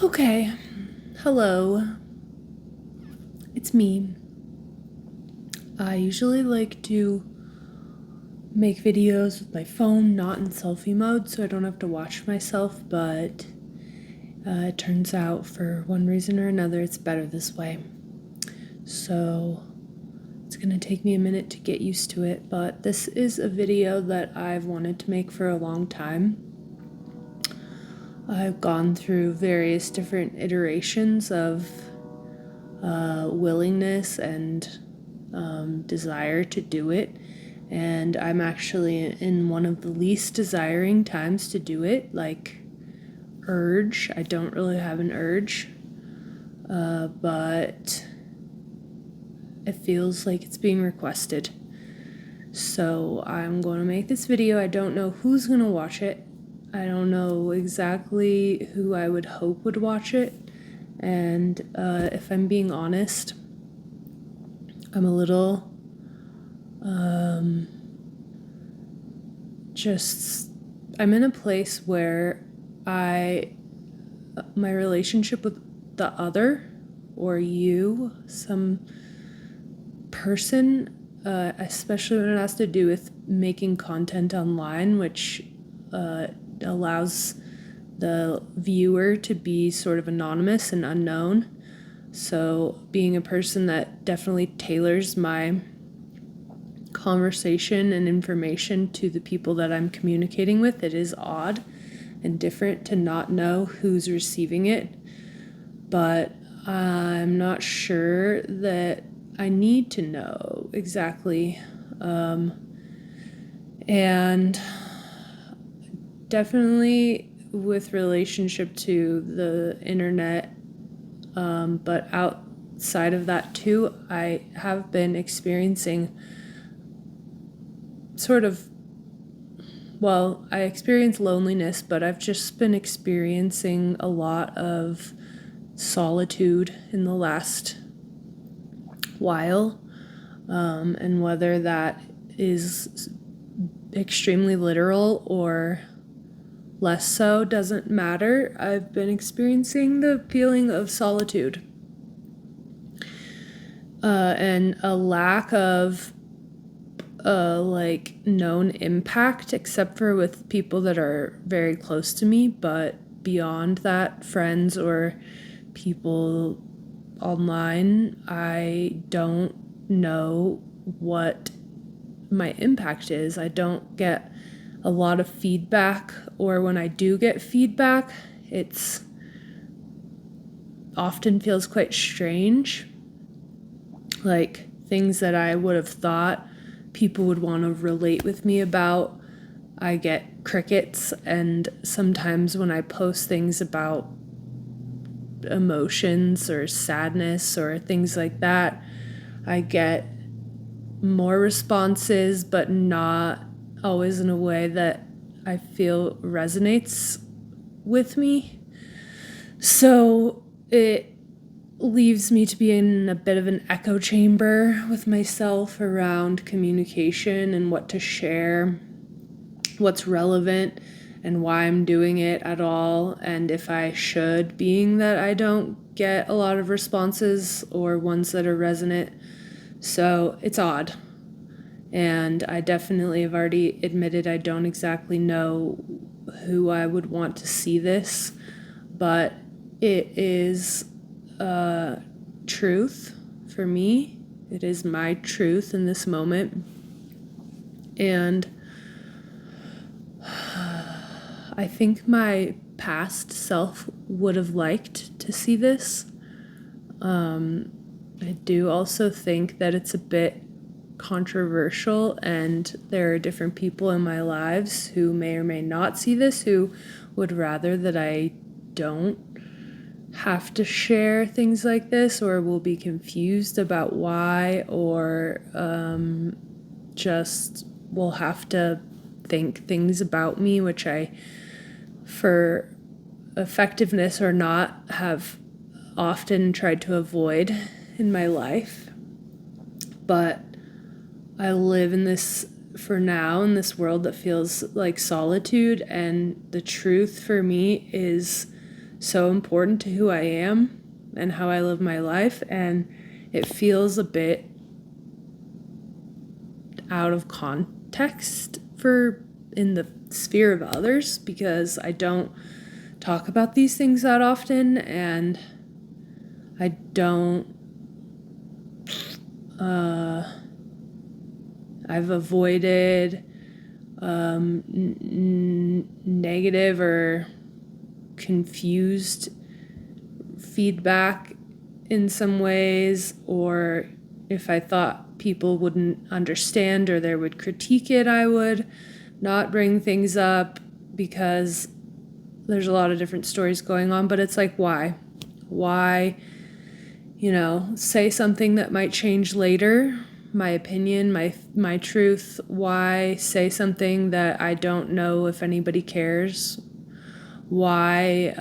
Okay, hello, it's me. I usually like to make videos with my phone, not in selfie mode, so I don't have to watch myself, but it turns out for one reason or another it's better this way. So it's gonna take me a minute to get used to it, but this is a video that I've wanted to make for a long time. I've gone through various different iterations of willingness and desire to do it, and I'm actually in one of the least desiring times to do it, like urge. I don't really have an urge, but it feels like it's being requested. So I'm going to make this video. I don't know who's going to watch it. I don't know exactly who I would hope would watch it. And if I'm being honest, I'm a little I'm in a place where my relationship with the other or you, some person, especially when it has to do with making content online, which allows the viewer to be sort of anonymous and unknown. So being a person that definitely tailors my conversation and information to the people that I'm communicating with, it is odd and different to not know who's receiving it. But I'm not sure that I need to know exactly. And definitely with relationship to the internet, but outside of that too, I have been experiencing I experience loneliness, but I've just been experiencing a lot of solitude in the last while, and whether that is extremely literal or less so doesn't matter. I've been experiencing the feeling of solitude, and a lack of known impact, except for with people that are very close to me. But beyond that, friends or people online, I don't know what my impact is. I don't get a lot of feedback, or when I do get feedback, it's often feels quite strange. Like things that I would have thought people would want to relate with me about, I get crickets. And sometimes when I post things about emotions or sadness or things like that, I get more responses, but not always in a way that I feel resonates with me. So it leaves me to be in a bit of an echo chamber with myself around communication and what to share, what's relevant, and why I'm doing it at all, and if I should, being that I don't get a lot of responses or ones that are resonant. So it's odd. And I definitely have already admitted I don't exactly know who I would want to see this, but it is truth for me. It is my truth in this moment. And I think my past self would have liked to see this. I do also think that it's a bit controversial, and there are different people in my lives who may or may not see this, who would rather that I don't have to share things like this, or will be confused about why, or just will have to think things about me, which I, for effectiveness or not, have often tried to avoid in my life. But I live in this, for now, in this world that feels like solitude, and the truth for me is so important to who I am and how I live my life, and it feels a bit out of context for in the sphere of others, because I don't talk about these things that often, and I don't I've avoided negative or confused feedback in some ways, or if I thought people wouldn't understand or they would critique it, I would not bring things up, because there's a lot of different stories going on. But it's like, why say something that might change later, my opinion, my truth. Why say something that I don't know if anybody cares? Why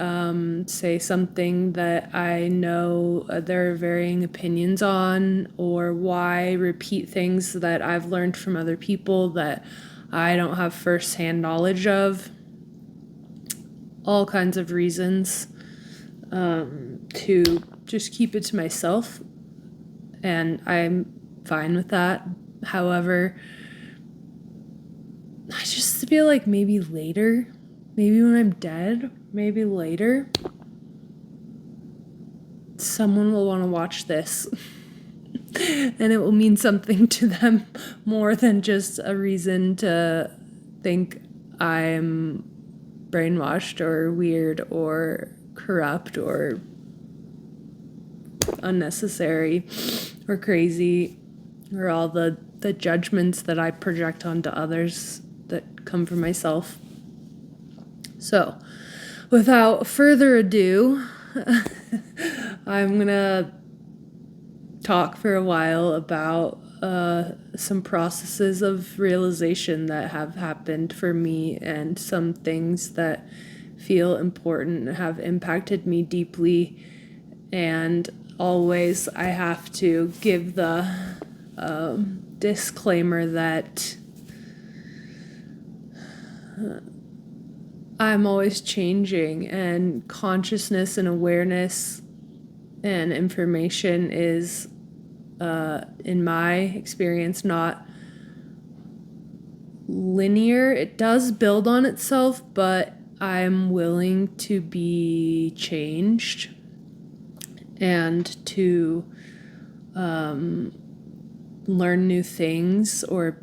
say something that I know there are varying opinions on? Or why repeat things that I've learned from other people that I don't have firsthand knowledge of? All kinds of reasons to just keep it to myself, and I'm fine with that. However, I just feel like maybe later, maybe when I'm dead, maybe later, someone will want to watch this and it will mean something to them more than just a reason to think I'm brainwashed or weird or corrupt or unnecessary or crazy, or all the judgments that I project onto others that come from myself. So, without further ado, I'm gonna talk for a while about some processes of realization that have happened for me, and some things that feel important and have impacted me deeply. And always I have to give the disclaimer that I'm always changing, and consciousness and awareness and information is, in my experience, not linear. It does build on itself, but I'm willing to be changed and to learn new things, or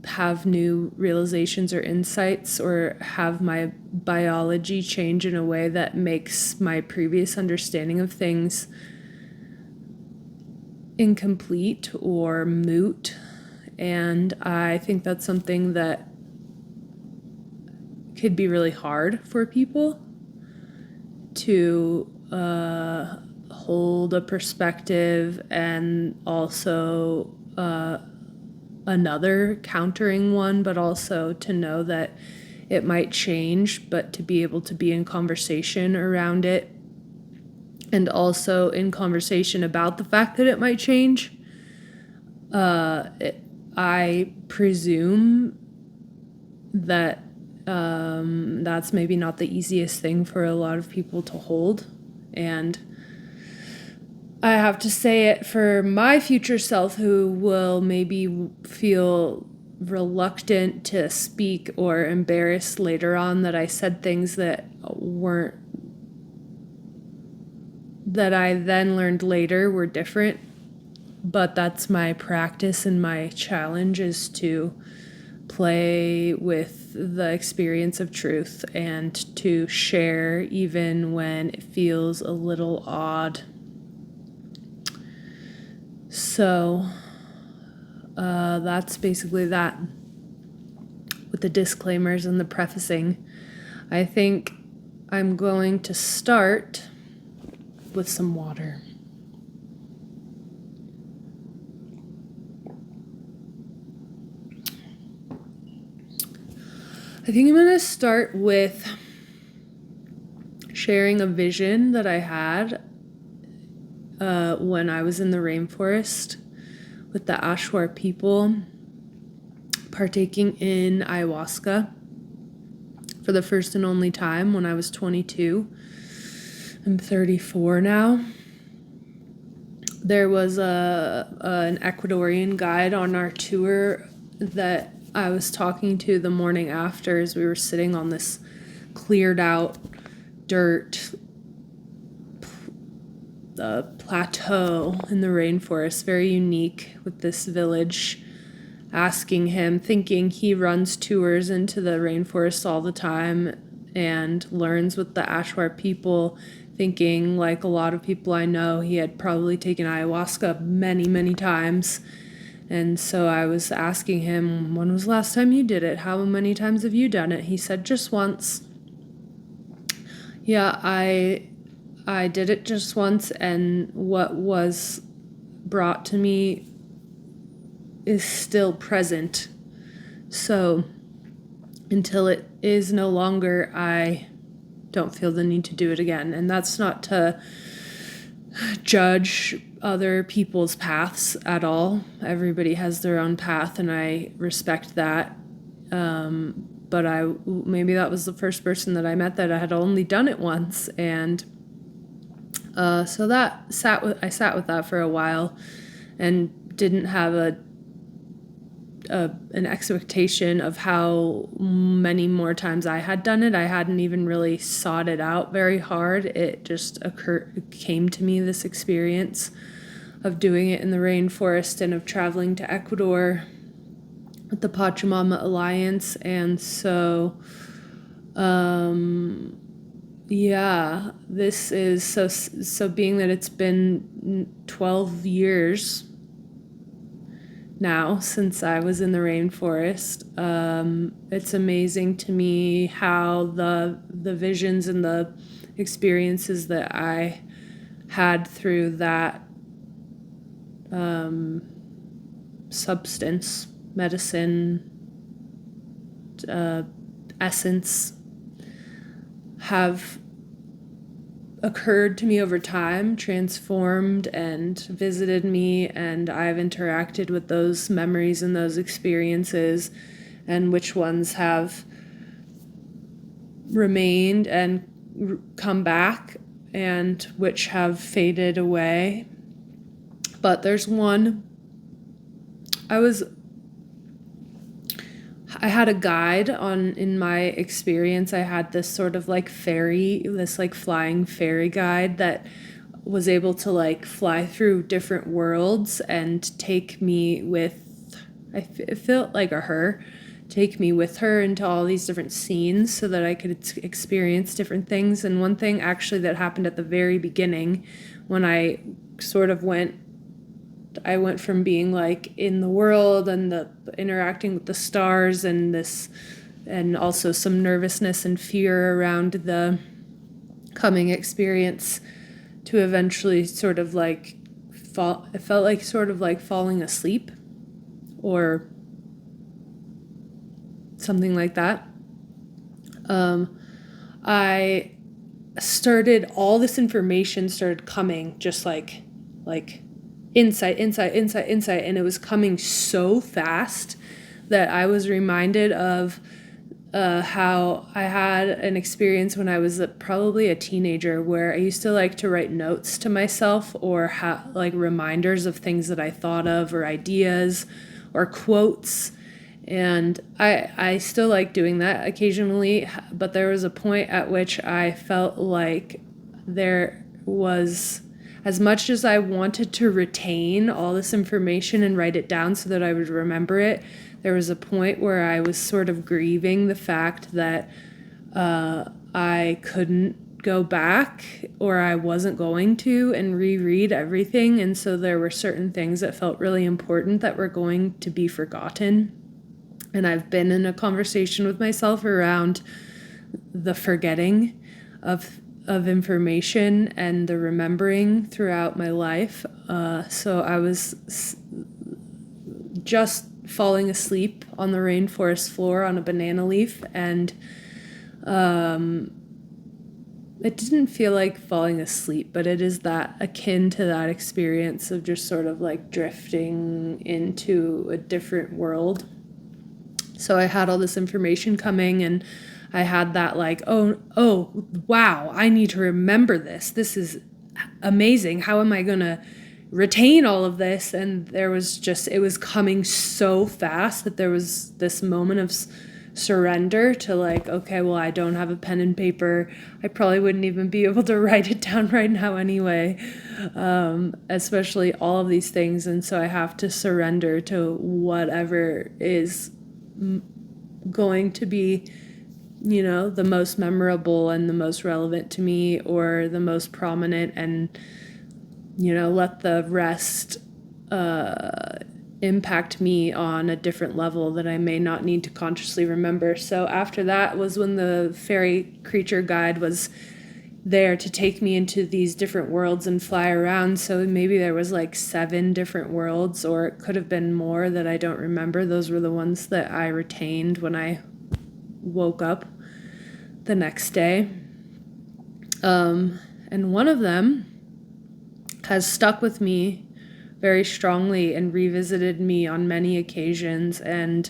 have new realizations or insights, or have my biology change in a way that makes my previous understanding of things incomplete or moot. And I think that's something that could be really hard for people to hold a perspective, and also another countering one, but also to know that it might change, but to be able to be in conversation around it, and also in conversation about the fact that it might change. I presume that that's maybe not the easiest thing for a lot of people to hold. And I have to say it for my future self, who will maybe feel reluctant to speak or embarrassed later on that I said things that I then learned later were different. But that's my practice, and my challenge is to play with the experience of truth and to share even when it feels a little odd. So that's basically that, with the disclaimers and the prefacing. I think I'm going to start with some water. I think I'm going to start with sharing a vision that I had when I was in the rainforest with the Ashwar people, partaking in ayahuasca for the first and only time when I was 22. I'm 34 now. There was an Ecuadorian guide on our tour that I was talking to the morning after as we were sitting on this cleared out dirt plateau in the rainforest, very unique, with this village, asking him, thinking he runs tours into the rainforest all the time and learns with the Ashwar people, thinking, like a lot of people I know, he had probably taken ayahuasca many, many times. And so I was asking him, when was the last time you did it? How many times have you done it? He said, just once. Yeah, I did it just once, and what was brought to me is still present. So until it is no longer, I don't feel the need to do it again. And that's not to judge other people's paths at all. Everybody has their own path, and I respect that. But maybe that was the first person that I met that I had only done it once, and so I sat with that for a while, and didn't have an expectation of how many more times I had done it. I hadn't even really sought it out very hard. It just came to me, this experience of doing it in the rainforest and of traveling to Ecuador with the Pachamama Alliance. And so yeah, this is so being that it's been 12 years now since I was in the rainforest. It's amazing to me how the visions and the experiences that I had through that substance, medicine, essence have occurred to me over time, transformed and visited me, and I've interacted with those memories and those experiences, and which ones have remained and come back and which have faded away. But there's one, I had a guide in my experience. I had this sort of like flying fairy guide that was able to like fly through different worlds and take me with, it felt like take me with her into all these different scenes so that I could experience different things. And one thing actually that happened at the very beginning, when I went from being like in the world and interacting with the stars and also some nervousness and fear around the coming experience, to eventually sort of like it felt like sort of like falling asleep or something like that. I started, all this information started coming just like insight, and it was coming so fast that I was reminded of how I had an experience when I was probably a teenager, where I used to like to write notes to myself, or like reminders of things that I thought of, or ideas or quotes. And I still like doing that occasionally, but there was a point at which I felt like there was, as much as I wanted to retain all this information and write it down so that I would remember it, there was a point where I was sort of grieving the fact that I couldn't go back, or I wasn't going to, and reread everything. And so there were certain things that felt really important that were going to be forgotten. And I've been in a conversation with myself around the forgetting of information and the remembering throughout my life. So I was just falling asleep on the rainforest floor on a banana leaf, and it didn't feel like falling asleep, but it is that akin to that experience of just sort of like drifting into a different world. So I had all this information coming, and I had that like, oh, wow, I need to remember this. This is amazing. How am I going to retain all of this? And there was just, it was coming so fast that there was this moment of surrender to like, okay, well, I don't have a pen and paper. I probably wouldn't even be able to write it down right now anyway, especially all of these things. And so I have to surrender to whatever is going to be, the most memorable and the most relevant to me, or the most prominent, and, let the rest impact me on a different level that I may not need to consciously remember. So after that was when the fairy creature guide was there to take me into these different worlds and fly around. So maybe there was like 7 different worlds, or it could have been more that I don't remember. Those were the ones that I retained when I woke up the next day. And one of them has stuck with me very strongly and revisited me on many occasions. And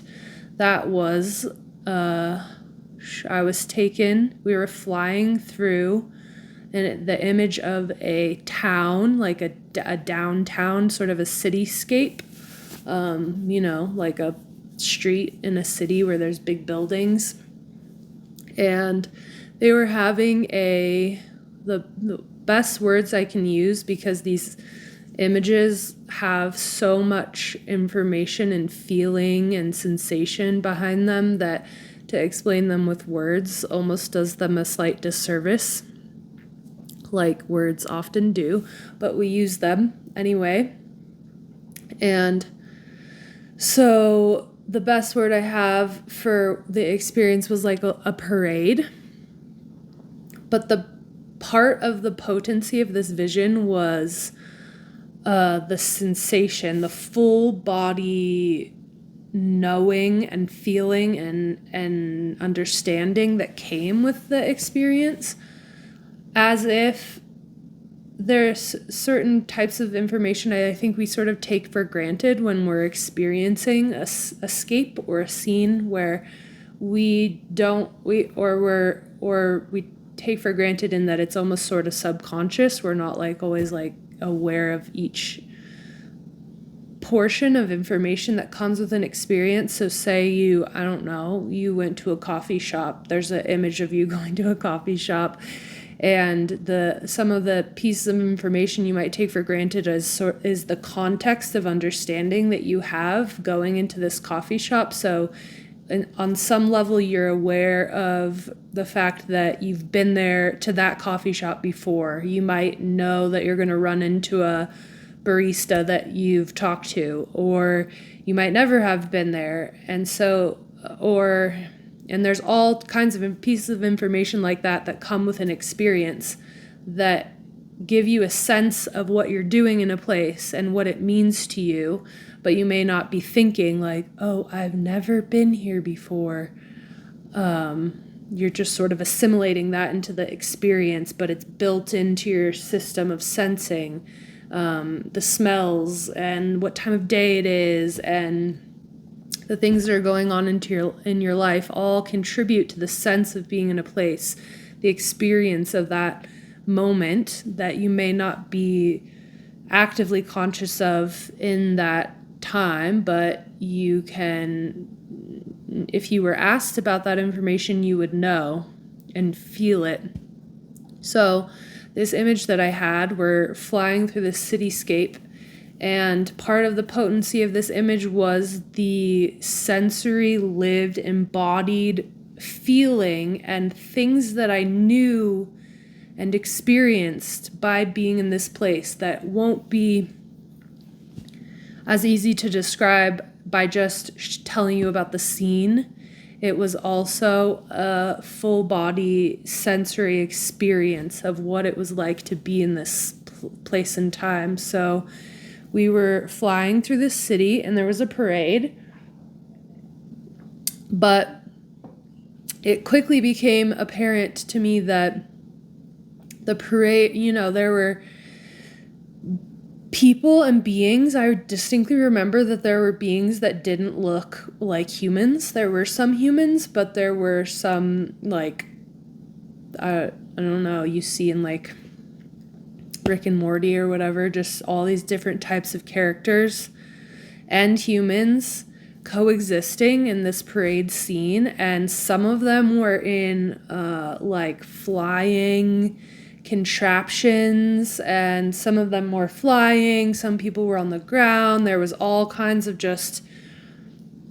that was, we were flying through the image of a town, like a downtown, sort of a cityscape, like a street in a city where there's big buildings. And they were having the best words I can use, because these images have so much information and feeling and sensation behind them that to explain them with words almost does them a slight disservice, like words often do, but we use them anyway. And so the best word I have for the experience was like a parade. But the part of the potency of this vision was the sensation, the full body knowing and feeling and understanding that came with the experience, as if there's certain types of information I think we sort of take for granted when we're experiencing a escape or a scene where we take for granted in that it's almost sort of subconscious. We're not like always like aware of each portion of information that comes with an experience. So say you went to a coffee shop. There's an image of you going to a coffee shop, and some of the pieces of information you might take for granted is the context of understanding that you have going into this coffee shop. So on some level, you're aware of the fact that you've been there to that coffee shop before. You might know that you're going to run into a barista that you've talked to, or you might never have been there. And there's all kinds of pieces of information like that come with an experience that give you a sense of what you're doing in a place and what it means to you. But you may not be thinking like, oh, I've never been here before. You're just sort of assimilating that into the experience, but it's built into your system of sensing the smells and what time of day it is, and the things that are going on in your life all contribute to the sense of being in a place, the experience of that moment that you may not be actively conscious of in that time, but you can, if you were asked about that information, you would know and feel it. So this image that I had, we're flying through this cityscape, and part of the potency of this image was the sensory, lived, embodied feeling and things that I knew and experienced by being in this place that won't be as easy to describe by just telling you about the scene. It was also a full body sensory experience of what it was like to be in this place and time. So we were flying through this city and there was a parade, but it quickly became apparent to me that the parade, there were people and beings. I distinctly remember that there were beings that didn't look like humans. There were some humans, but there were some, like, I don't know, you see in like Rick and Morty or whatever, just all these different types of characters and humans coexisting in this parade scene. And some of them were in like flying contraptions, and some of them were flying, some people were on the ground. There was all kinds of just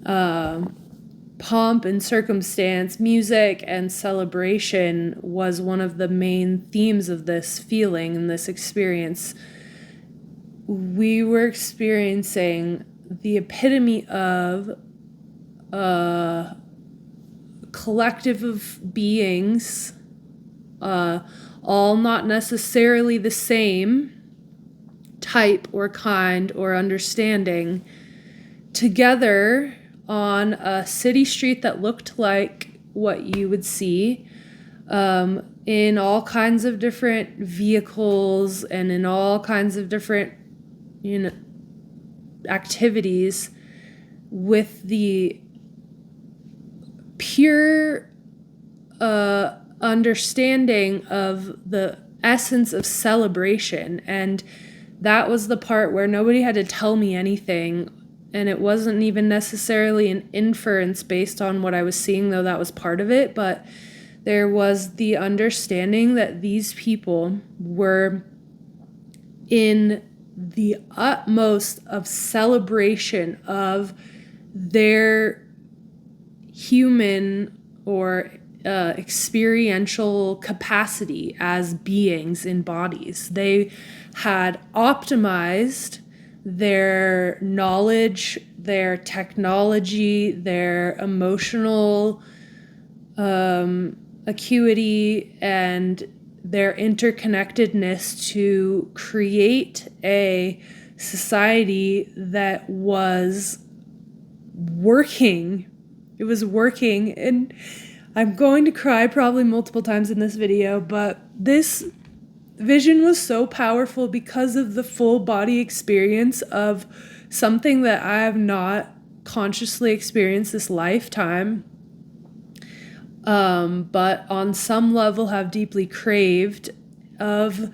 pomp and circumstance. Music and celebration was one of the main themes of this feeling and this experience. We were experiencing the epitome of a collective of beings, all not necessarily the same type or kind or understanding, together on a city street that looked like what you would see in all kinds of different vehicles and in all kinds of different, activities, with the pure understanding of the essence of celebration. And that was the part where nobody had to tell me anything, and it wasn't even necessarily an inference based on what I was seeing, though that was part of it. But there was the understanding that these people were in the utmost of celebration of their human or experiential capacity as beings in bodies. They had optimized their knowledge, their technology, their emotional acuity, and their interconnectedness to create a society that was working. It was working, and I'm going to cry probably multiple times in this video, but this vision was so powerful because of the full body experience of something that I have not consciously experienced this lifetime, but on some level have deeply craved, of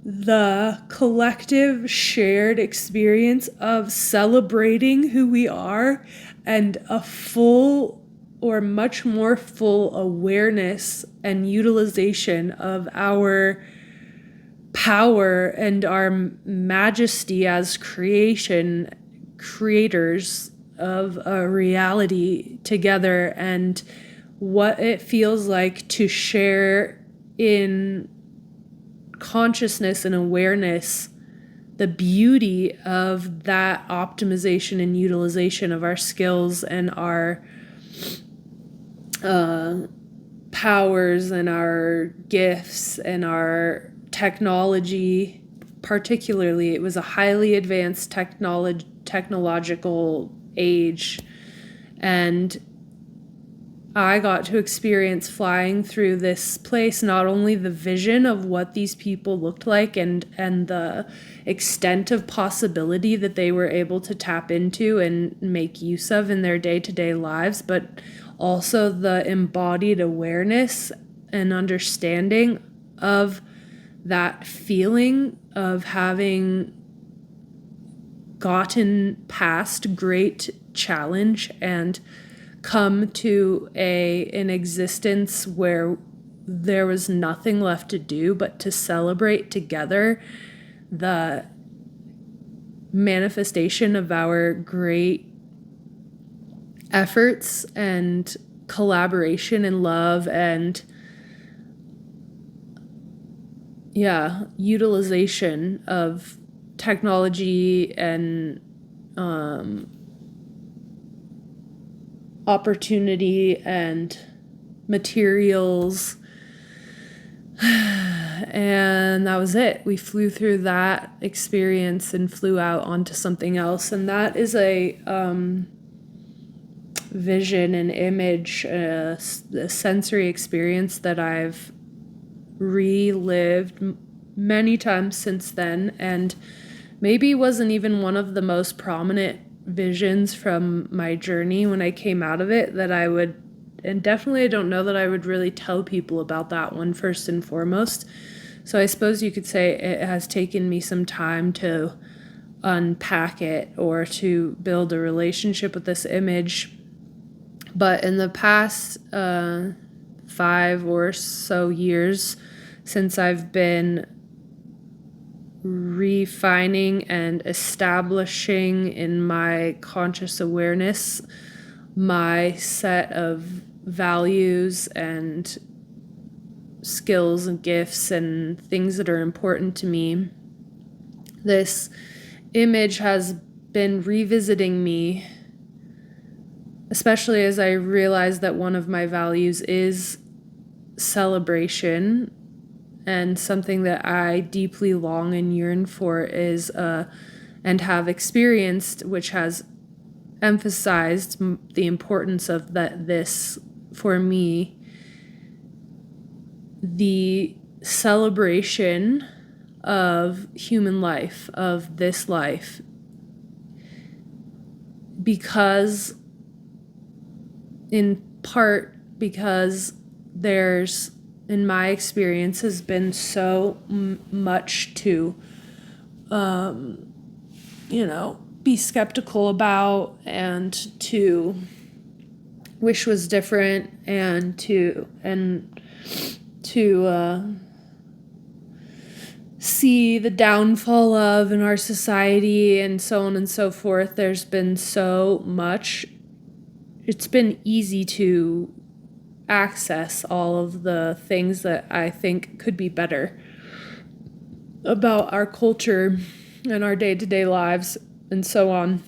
the collective shared experience of celebrating who we are, and a full or much more full awareness and utilization of our power and our majesty as creators of a reality together, and what it feels like to share in consciousness and awareness the beauty of that optimization and utilization of our skills and our powers and our gifts and our technology. Particularly, it was a highly advanced technological age, and I got to experience flying through this place, not only the vision of what these people looked like and the extent of possibility that they were able to tap into and make use of in their day-to-day lives, but also the embodied awareness and understanding of that feeling of having gotten past great challenge and come to an existence where there was nothing left to do but to celebrate together the manifestation of our great efforts and collaboration and love and utilization of technology and opportunity and materials. And that was it. We flew through that experience and flew out onto something else. And that is a vision and image, a sensory experience that I've relived many times since then, and maybe wasn't even one of the most prominent visions from my journey when I came out of it that I would, and definitely I don't know that I would really tell people about that one first and foremost. So I suppose you could say it has taken me some time to unpack it or to build a relationship with this image. But in the past 5 or so years, since I've been refining and establishing in my conscious awareness my set of values and skills and gifts and things that are important to me, this image has been revisiting me, especially as I realize that one of my values is celebration, and something that I deeply long and yearn for is and have experienced, which has emphasized the importance of this for me, the celebration of human life, of this life, because in part because there's, in my experience, has been so much to be skeptical about and to wish was different and to see the downfall of in our society and so on and so forth. There's been so much. It's been easy to access all of the things that I think could be better about our culture and our day-to-day lives and so on.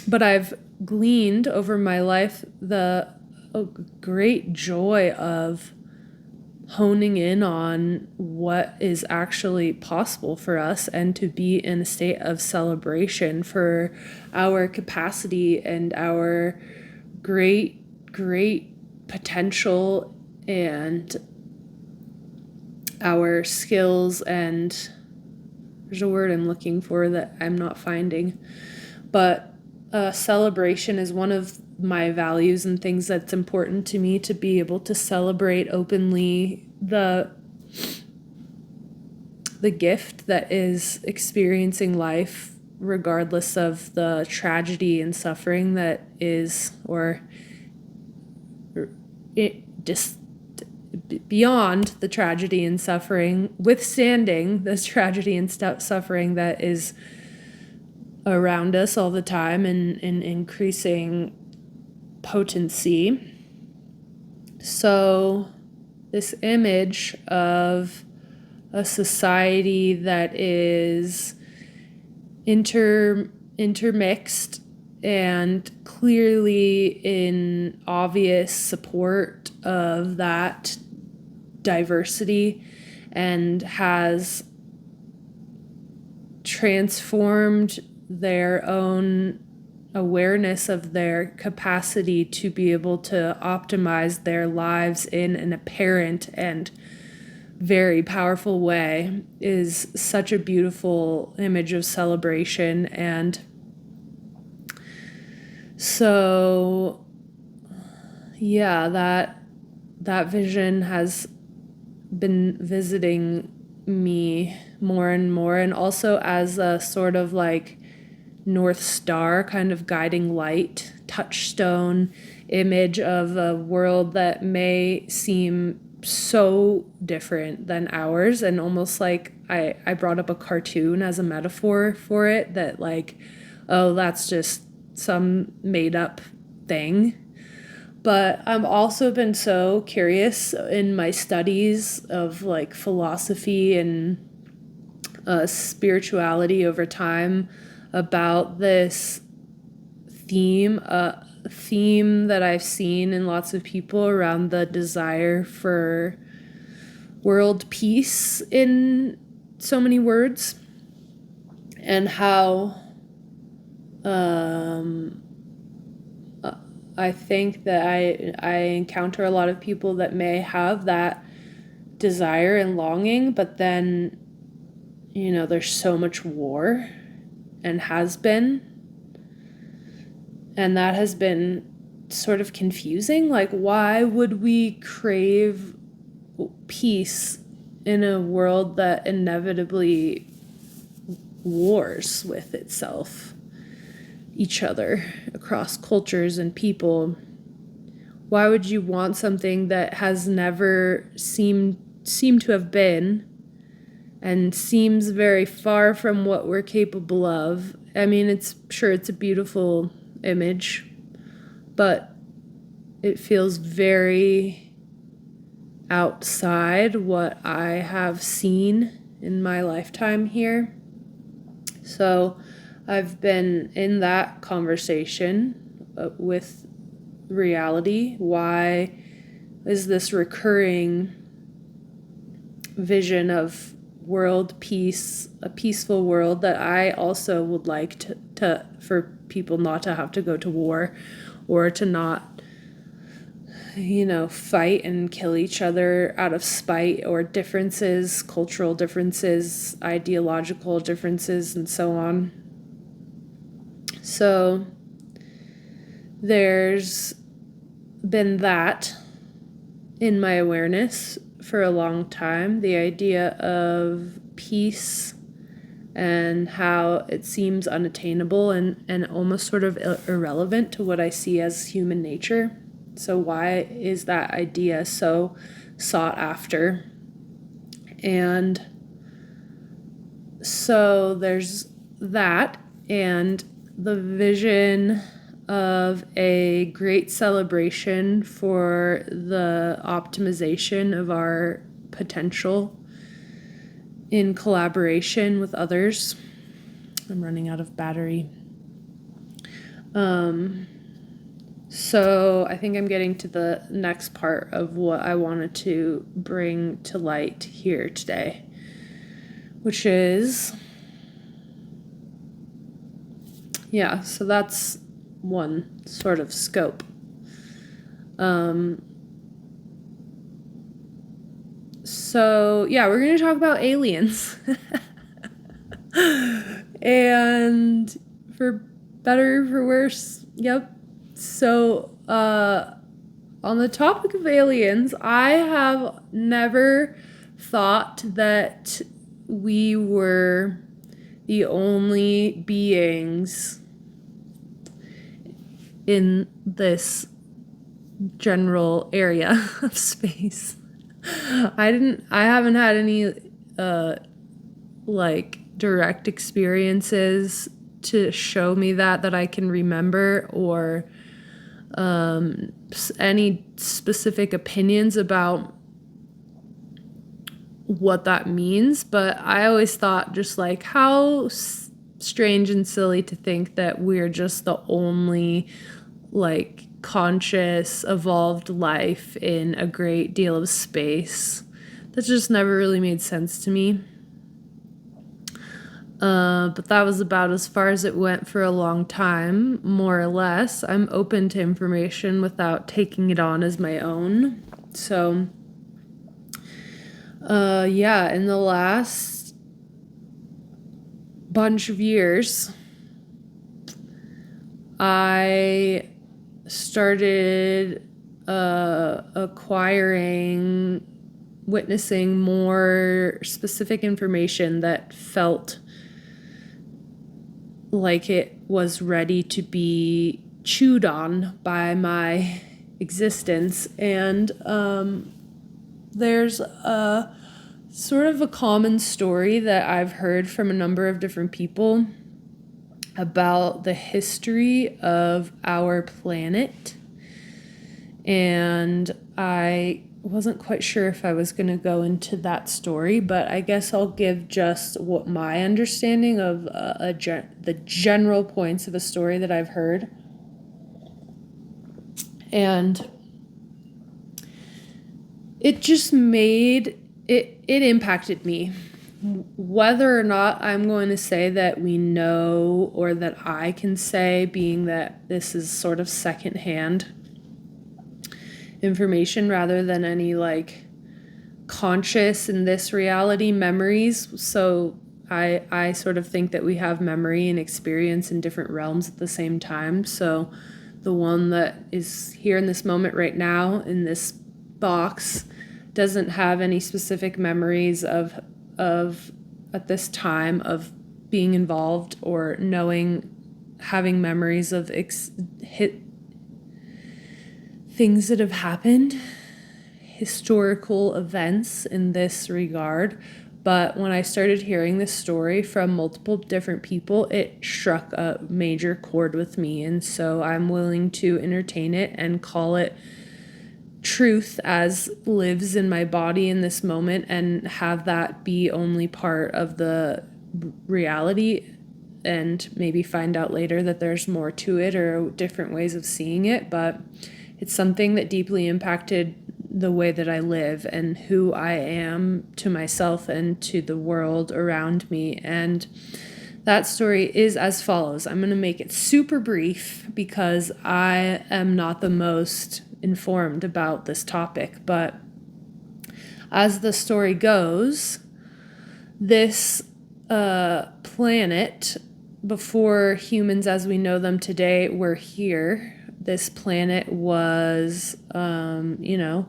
But I've gleaned over my life the great joy of honing in on what is actually possible for us and to be in a state of celebration for our capacity and our great potential and our skills, and there's a word I'm looking for that I'm not finding, but celebration is one of my values and things that's important to me, to be able to celebrate openly the gift that is experiencing life, regardless of the tragedy and suffering that is, or it just beyond the tragedy and suffering, withstanding this tragedy and suffering that is around us all the time and in increasing potency. So this image of a society that is intermixed and clearly in obvious support of that diversity and has transformed their own awareness of their capacity to be able to optimize their lives in an apparent and very powerful way is such a beautiful image of celebration. And so, yeah, that vision has been visiting me more and more, and also as a sort of like North Star kind of guiding light, touchstone image of a world that may seem so different than ours, and almost like I brought up a cartoon as a metaphor for it, that like, oh, that's just some made up thing. But I've also been so curious in my studies of like philosophy and spirituality over time about this theme that I've seen in lots of people around the desire for world peace in so many words, and how I think that I encounter a lot of people that may have that desire and longing, but then, there's so much war and has been. And that has been sort of confusing. Like, why would we crave peace in a world that inevitably wars with itself, each other, across cultures and people? Why would you want something that has never seemed to have been and seems very far from what we're capable of? I mean, it's a beautiful image, but it feels very outside what I have seen in my lifetime here. So I've been in that conversation with reality. Why is this recurring vision of world peace, a peaceful world that I also would like to for people not to have to go to war or to not, fight and kill each other out of spite or differences, cultural differences, ideological differences, and so on. So there's been that in my awareness for a long time, the idea of peace and how it seems unattainable and almost sort of irrelevant to what I see as human nature. So why is that idea so sought after? And so there's that, and the vision of a great celebration for the optimization of our potential in collaboration with others. I'm running out of battery. So I think I'm getting to the next part of what I wanted to bring to light here today, which is, so that's one sort of scope. So we're going to talk about aliens. And for better or for worse, yep. So on the topic of aliens, I have never thought that we were the only beings in this general area of space. I haven't had any direct experiences to show me that I can remember, or any specific opinions about what that means. But I always thought just like how strange and silly to think that we're just the only conscious evolved life in a great deal of space. That just never really made sense to me. But that was about as far as it went for a long time, more or less. I'm open to information without taking it on as my own. So, in the last bunch of years, I started witnessing more specific information that felt like it was ready to be chewed on by my existence. And there's a sort of a common story that I've heard from a number of different people about the history of our planet. And I wasn't quite sure if I was going to go into that story, but I guess I'll give just what my understanding of the general points of a story that I've heard. And it just it impacted me. Whether or not I'm going to say that we know, or that I can say, being that this is sort of secondhand information rather than any conscious in this reality memories. So I sort of think that we have memory and experience in different realms at the same time. So the one that is here in this moment right now in this box doesn't have any specific memories of at this time of being involved or knowing, having memories of things that have happened, historical events in this regard. But when I started hearing this story from multiple different people, it struck a major chord with me. And so I'm willing to entertain it and call it truth as lives in my body in this moment, and have that be only part of the reality, and maybe find out later that there's more to it or different ways of seeing it. But it's something that deeply impacted the way that I live and who I am to myself and to the world around me. And that story is as follows. I'm going to make it super brief because I am not the most informed about this topic. But as the story goes, this planet, before humans as we know them today were here, this planet was,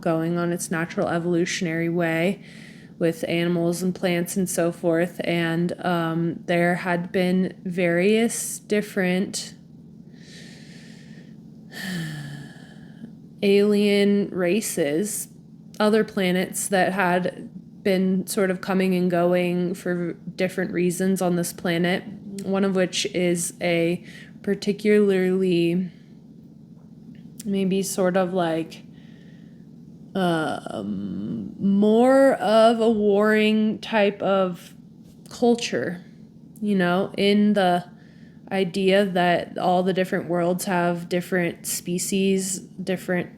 going on its natural evolutionary way with animals and plants and so forth. And there had been various different alien races, other planets that had been sort of coming and going for different reasons on this planet, one of which is a particularly maybe sort of like more of a warring type of culture, in the idea that all the different worlds have different species, different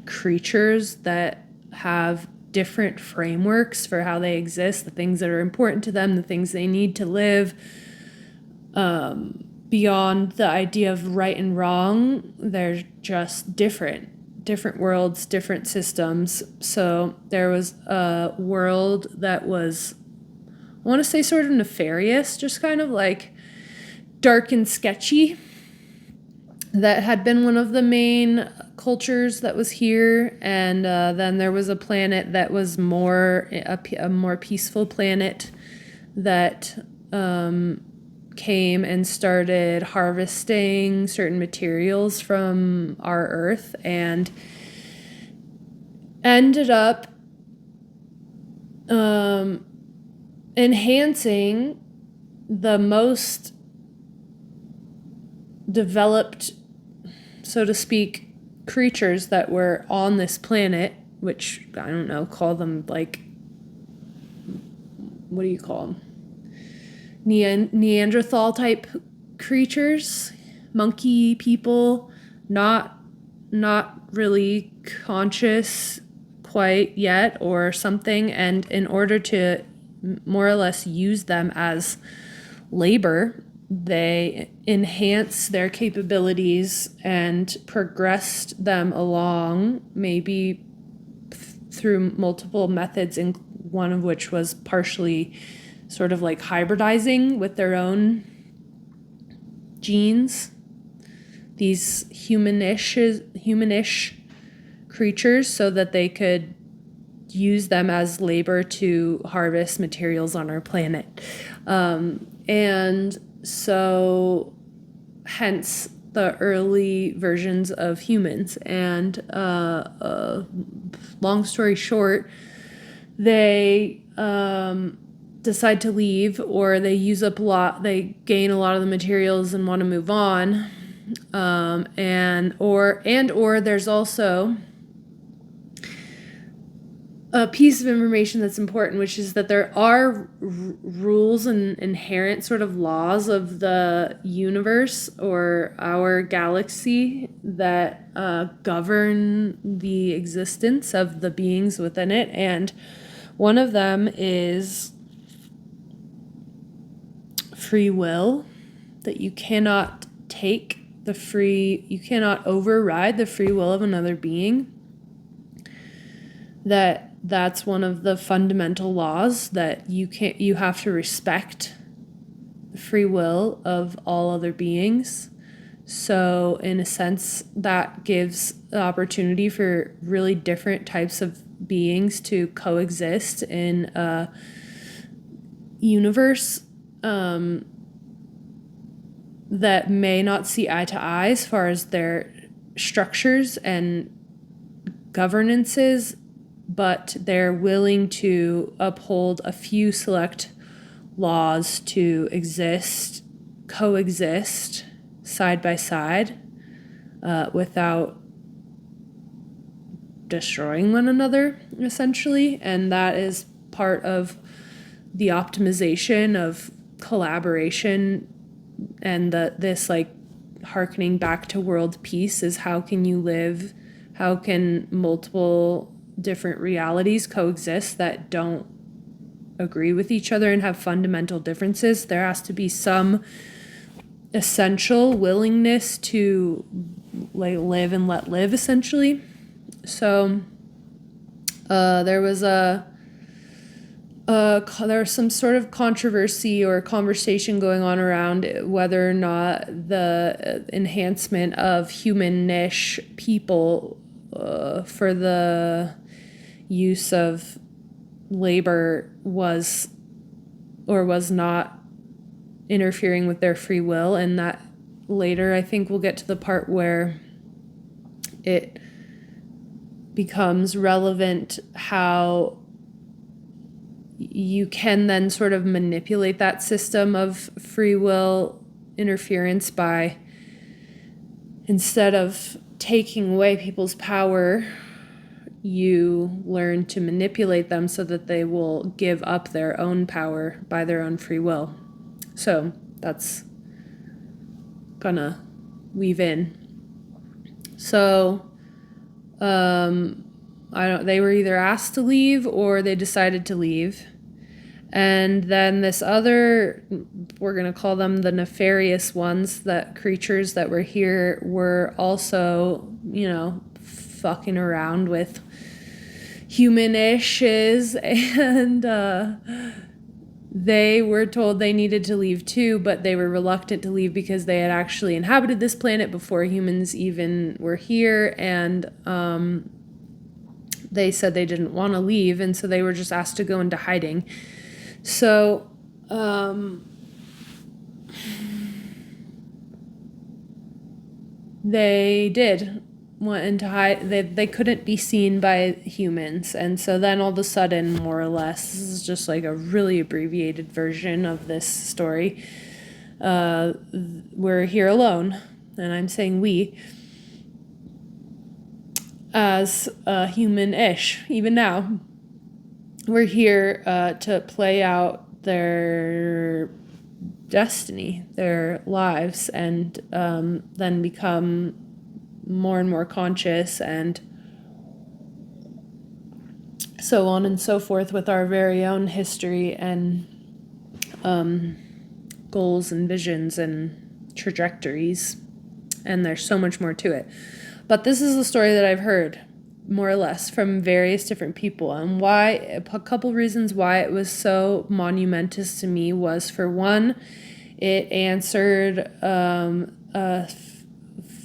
creatures that have different frameworks for how they exist, the things that are important to them, the things they need to live. Beyond the idea of right and wrong, they're just different worlds, different systems. So there was a world that was, I want to say, sort of nefarious, just kind of like dark and sketchy, that had been one of the main cultures that was here. And then there was a planet that was a more peaceful planet that came and started harvesting certain materials from our earth and ended up enhancing the most developed, so to speak, creatures that were on this planet, which, I don't know, call them like, what do you call them? Neanderthal type creatures, monkey people, not really conscious quite yet or something. And in order to more or less use them as labor, they enhanced their capabilities and progressed them along, maybe through multiple methods, and one of which was partially sort of like hybridizing with their own genes, these humanish creatures, so that they could use them as labor to harvest materials on our planet. And so hence the early versions of humans. And long story short, they decide to leave, or they use up they gain a lot of the materials and want to move on. Or there's also a piece of information that's important, which is that there are rules and inherent sort of laws of the universe or our galaxy that govern the existence of the beings within it. And one of them is free will, that you cannot you cannot override the free will of another being, that that's one of the fundamental laws, that you have to respect the free will of all other beings. So in a sense, that gives the opportunity for really different types of beings to coexist in a universe that may not see eye to eye as far as their structures and governances, but they're willing to uphold a few select laws to coexist side by side without destroying one another, essentially. And that is part of the optimization of collaboration, and this like harkening back to world peace is how can multiple different realities coexist that don't agree with each other and have fundamental differences. There has to be some essential willingness to like live and let live, essentially. So there was some sort of controversy or conversation going on around whether or not the enhancement of human-ish people for the use of labor was or was not interfering with their free will. And that later, I think we'll get to the part where it becomes relevant how you can then sort of manipulate that system of free will interference by, instead of taking away people's power, you learn to manipulate them so that they will give up their own power by their own free will. So that's gonna weave in. So they were either asked to leave or they decided to leave. And then this other, we're going to call them the nefarious ones, that creatures that were here were also, fucking around with human-ishes, and they were told they needed to leave too, but they were reluctant to leave because they had actually inhabited this planet before humans even were here, and they said they didn't want to leave, and so they were just asked to go into hiding. So they did went into hide. They couldn't be seen by humans, and so then all of a sudden, more or less, this is just like a really abbreviated version of this story. We're here alone, and I'm saying we, as human-ish, even now. We're here to play out their destiny, their lives, and then become more and more conscious, and so on and so forth, with our very own history and goals and visions and trajectories. And there's so much more to it. But this is the story that I've heard, more or less, from various different people. And why, a couple reasons why it was so monumentous to me was, for one, it answered a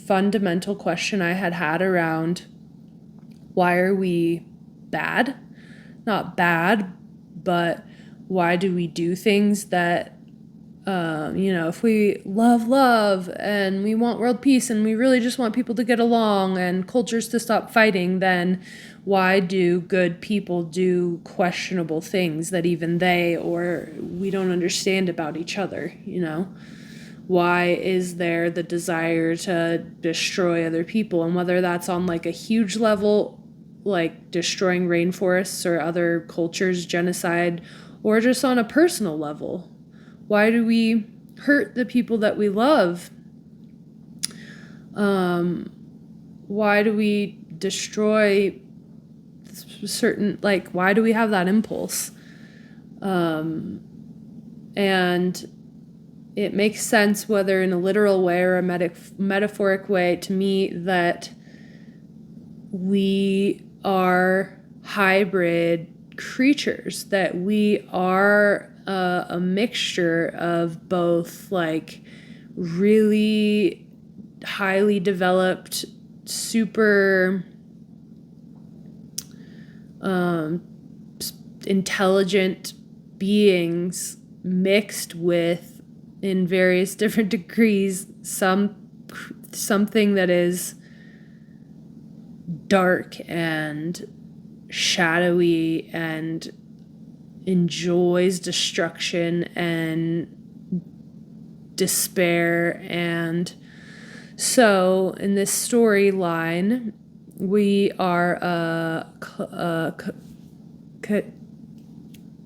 fundamental question I had around, why are we bad? Not bad, but why do we do things that, if we love and we want world peace and we really just want people to get along and cultures to stop fighting, then why do good people do questionable things that even they or we don't understand about each other, Why is there the desire to destroy other people? And whether that's on like a huge level, like destroying rainforests or other cultures, genocide, or just on a personal level. Why do we hurt the people that we love? Why do we destroy certain, why do we have that impulse? And it makes sense, whether in a literal way or a metaphoric way, to me, that we are hybrid creatures, that we are a mixture of both like really highly developed, super intelligent beings mixed with, in various different degrees, something that is dark and shadowy and enjoys destruction and despair. And so in this storyline, we are a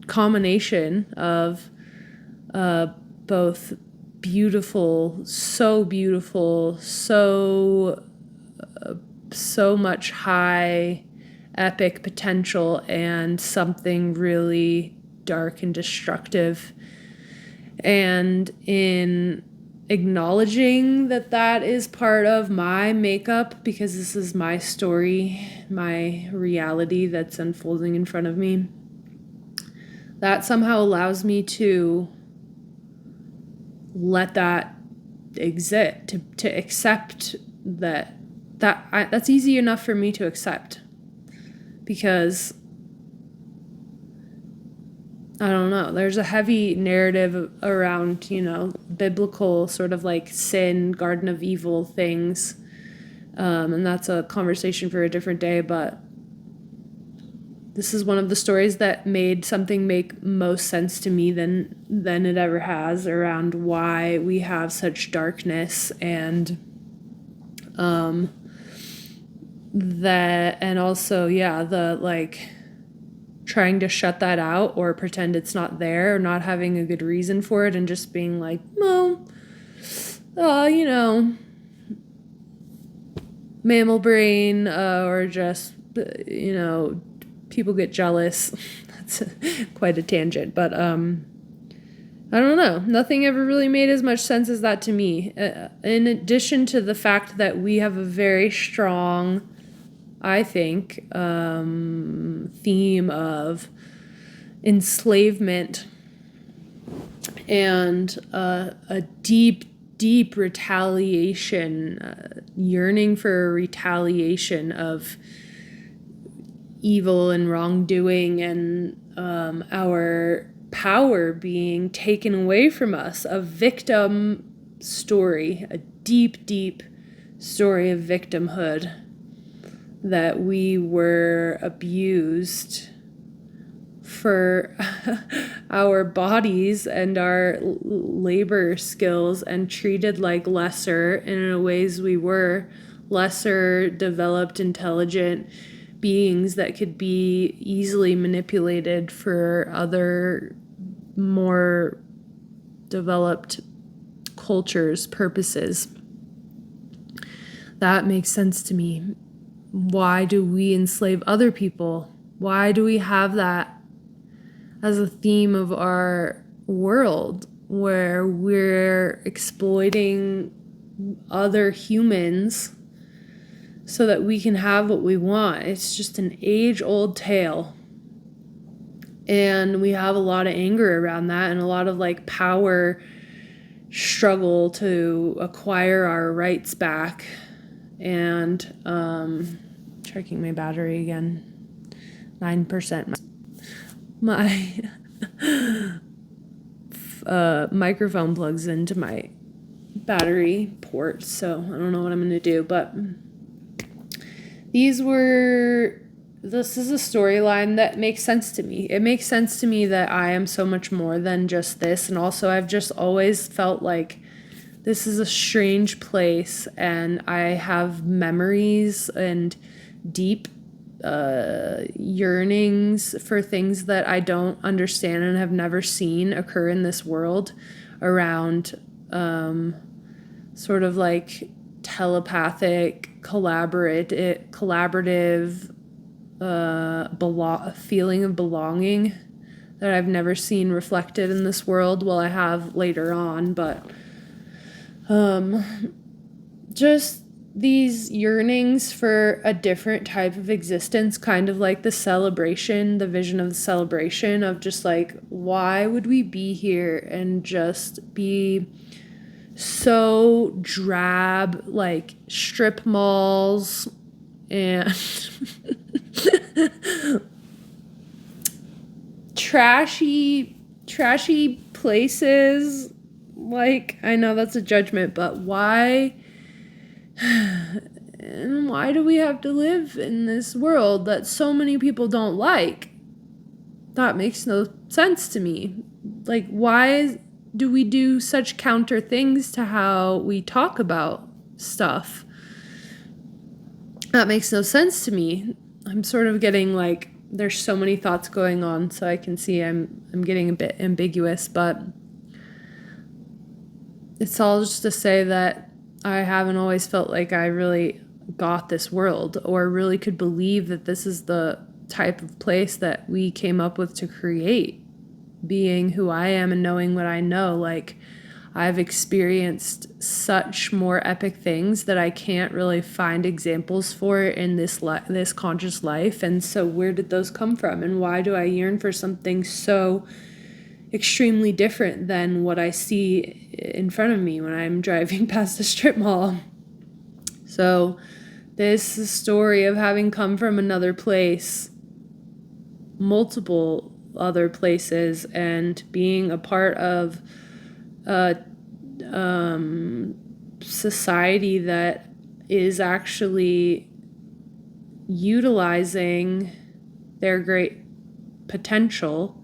combination of both beautiful, so much high epic potential, and something really dark and destructive. And in acknowledging that that is part of my makeup, because this is my story, my reality that's unfolding in front of me, that somehow allows me to let that exist, to accept that's easy enough for me to accept, because I don't know, there's a heavy narrative around, biblical sort of like sin, Garden of Evil things, and that's a conversation for a different day. But this is one of the stories that made something make most sense to me than it ever has, around why we have such darkness, and that, and also, the like trying to shut that out or pretend it's not there, or not having a good reason for it, and just being like, mammal brain, or just, people get jealous. That's quite a tangent, but I don't know. Nothing ever really made as much sense as that to me. In addition to the fact that we have a very strong, I think, theme of enslavement and a deep retaliation, yearning for retaliation of evil and wrongdoing, and our power being taken away from us. A victim story, a deep story of victimhood, that we were abused for our bodies and our labor skills, and treated like lesser, and in ways we were lesser developed, intelligent beings that could be easily manipulated for other more developed cultures' purposes. That makes sense to me. Why do we enslave other people? Why do we have that as a theme of our world, where we're exploiting other humans so that we can have what we want? It's just an age-old tale. And we have a lot of anger around that, and a lot of like power struggle to acquire our rights back. And checking my battery again, 9%. My microphone plugs into my battery port, so I don't know what I'm going to do. But this is a storyline that makes sense to me. It makes sense to me that I am so much more than just this. And also, I've just always felt like this is a strange place, and I have memories and deep yearnings for things that I don't understand and have never seen occur in this world, around sort of like telepathic, collaborative feeling of belonging that I've never seen reflected in this world. Well, I have later on, but just these yearnings for a different type of existence, kind of like the celebration, the vision of the celebration of just like, why would we be here and just be so drab, like strip malls and trashy places. Like, I know that's a judgment, but why? And why do we have to live in this world that so many people don't like? That makes no sense to me. Like, why do we do such counter things to how we talk about stuff? That makes no sense to me. I'm sort of getting like, there's so many thoughts going on, so I can see I'm getting a bit ambiguous, but it's all just to say that I haven't always felt like I really got this world or really could believe that this is the type of place that we came up with to create. Being who I am and knowing what I know, like, I've experienced such more epic things that I can't really find examples for in this conscious life. And so where did those come from? And why do I yearn for something so extremely different than what I see in front of me when I'm driving past a strip mall? So this story of having come from another place, multiple other places, and being a part of a society that is actually utilizing their great potential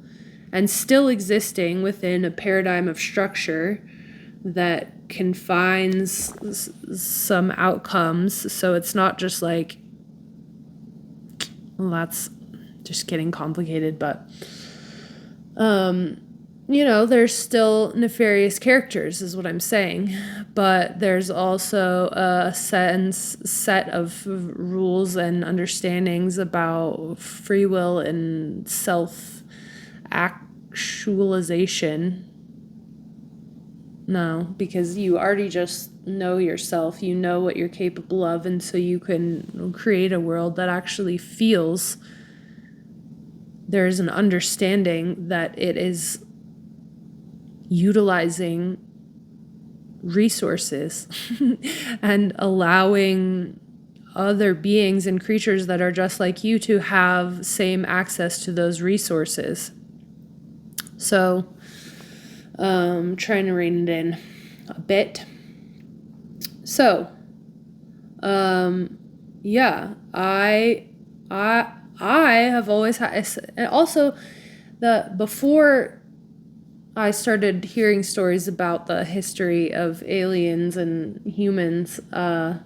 and still existing within a paradigm of structure that confines some outcomes. So it's not just like, well, that's just getting complicated, but there's still nefarious characters is what I'm saying, but there's also a set of rules and understandings about free will and self-actualization. No, because you already just know yourself, you know what you're capable of, and so you can create a world that actually feels. There's an understanding that it is utilizing resources and allowing other beings and creatures that are just like you to have same access to those resources. So, trying to rein it in a bit. So, yeah, I have always had, and also before I started hearing stories about the history of aliens and humans, I've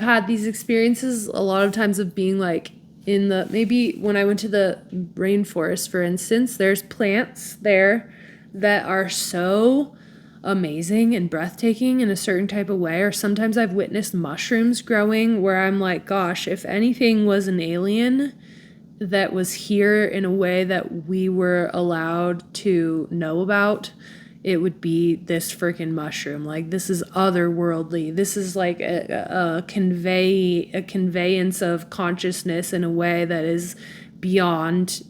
had these experiences a lot of times of being like maybe when I went to the rainforest, for instance, there's plants there that are so amazing and breathtaking in a certain type of way. Or sometimes I've witnessed mushrooms growing where I'm like, gosh, if anything was an alien that was here in a way that we were allowed to know about, it would be this freaking mushroom. Like, this is otherworldly. This is like a conveyance of consciousness in a way that is beyond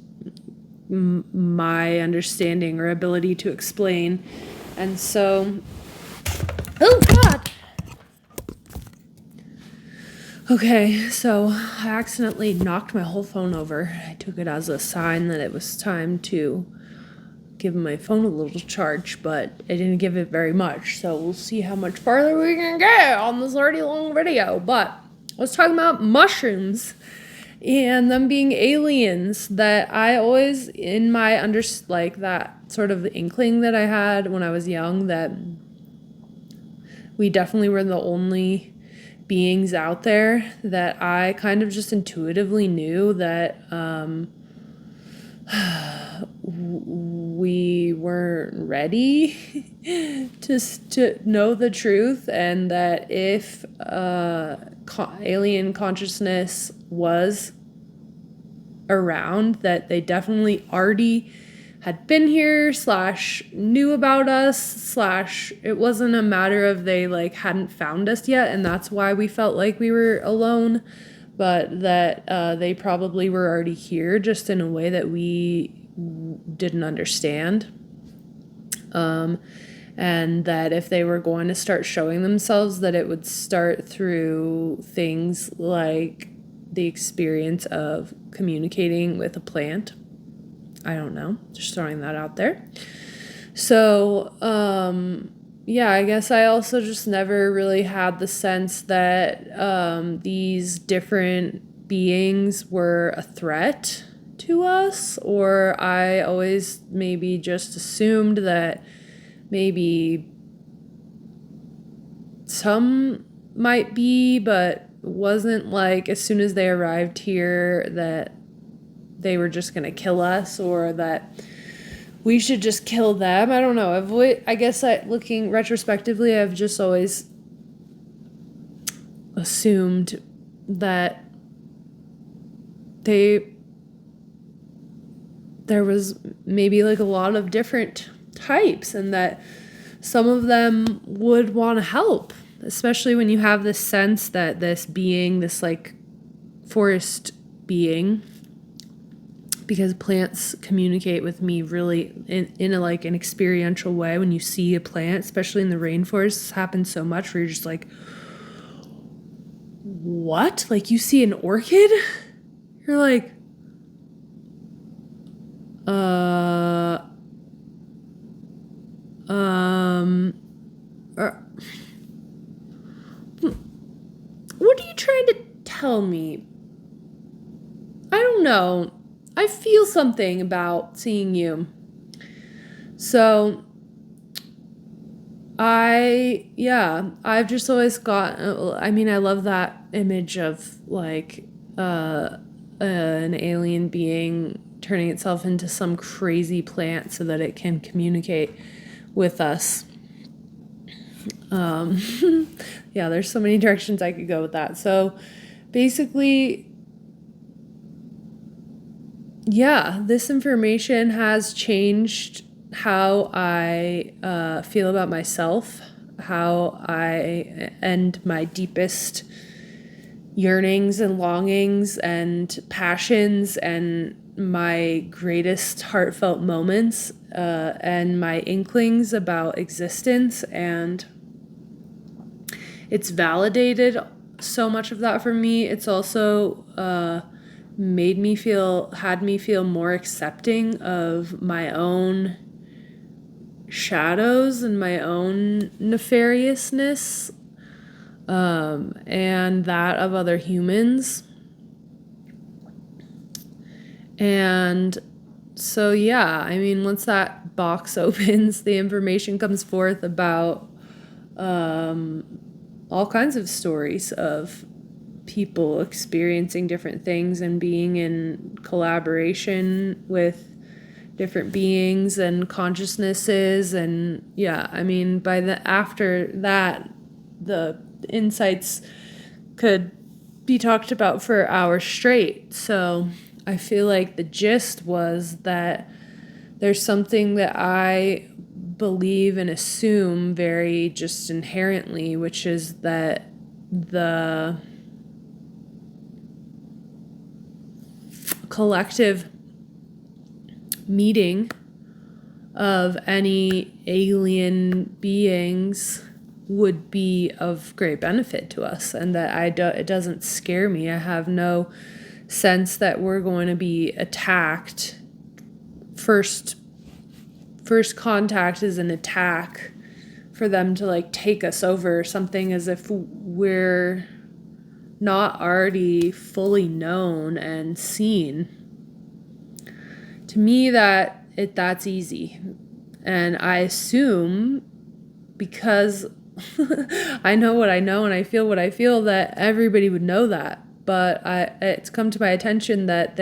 my understanding or ability to explain. And so, oh God. Okay, so I accidentally knocked my whole phone over. I took it as a sign that it was time to give my phone a little charge, but I didn't give it very much, so we'll see how much farther we can get on this already long video. But I was talking about mushrooms and them being aliens that I always, in my like that sort of inkling that I had when I was young, that we definitely were the only beings out there, that I kind of just intuitively knew that we weren't ready to know the truth, and that if alien consciousness was around, that they definitely already had been here slash knew about us slash it wasn't a matter of they like hadn't found us yet and that's why we felt like we were alone, but that they probably were already here just in a way that we didn't understand. And that if they were going to start showing themselves, that it would start through things like the experience of communicating with a plant. I don't know, just throwing that out there. So, yeah, I guess I also just never really had the sense that these different beings were a threat to us, or I always maybe just assumed that maybe some might be, but wasn't like as soon as they arrived here that they were just going to kill us or that we should just kill them. I don't know. I guess looking retrospectively, I've just always assumed that there was maybe like a lot of different types and that some of them would want to help, especially when you have this sense that this being, this like forest being, because plants communicate with me really in a like an experiential way. When you see a plant, especially in the rainforest, this happens so much where you're just like, what? Like you see an orchid? You're like, what are you trying to tell me? I don't know. I feel something about seeing you. So, I've just always I love that image of like an alien being turning itself into some crazy plant so that it can communicate with us. Yeah, there's so many directions I could go with that. So basically, yeah, this information has changed how I feel about myself, how I end my deepest yearnings and longings and passions and my greatest heartfelt moments and my inklings about existence. And it's validated so much of that for me. It's also had me feel more accepting of my own shadows and my own nefariousness and that of other humans. And so, yeah, I mean, once that box opens, the information comes forth about all kinds of stories of people experiencing different things and being in collaboration with different beings and consciousnesses. And yeah, I mean, after that, the insights could be talked about for hours straight. So I feel like the gist was that there's something that I believe and assume very just inherently, which is that the collective meeting of any alien beings would be of great benefit to us, and that it doesn't scare me. I have no sense that we're going to be attacked. First contact is an attack for them to like take us over or something, as if we're not already fully known and seen. To me, that's easy. And I assume, because I know what I know and I feel what I feel, that everybody would know that. But it's come to my attention that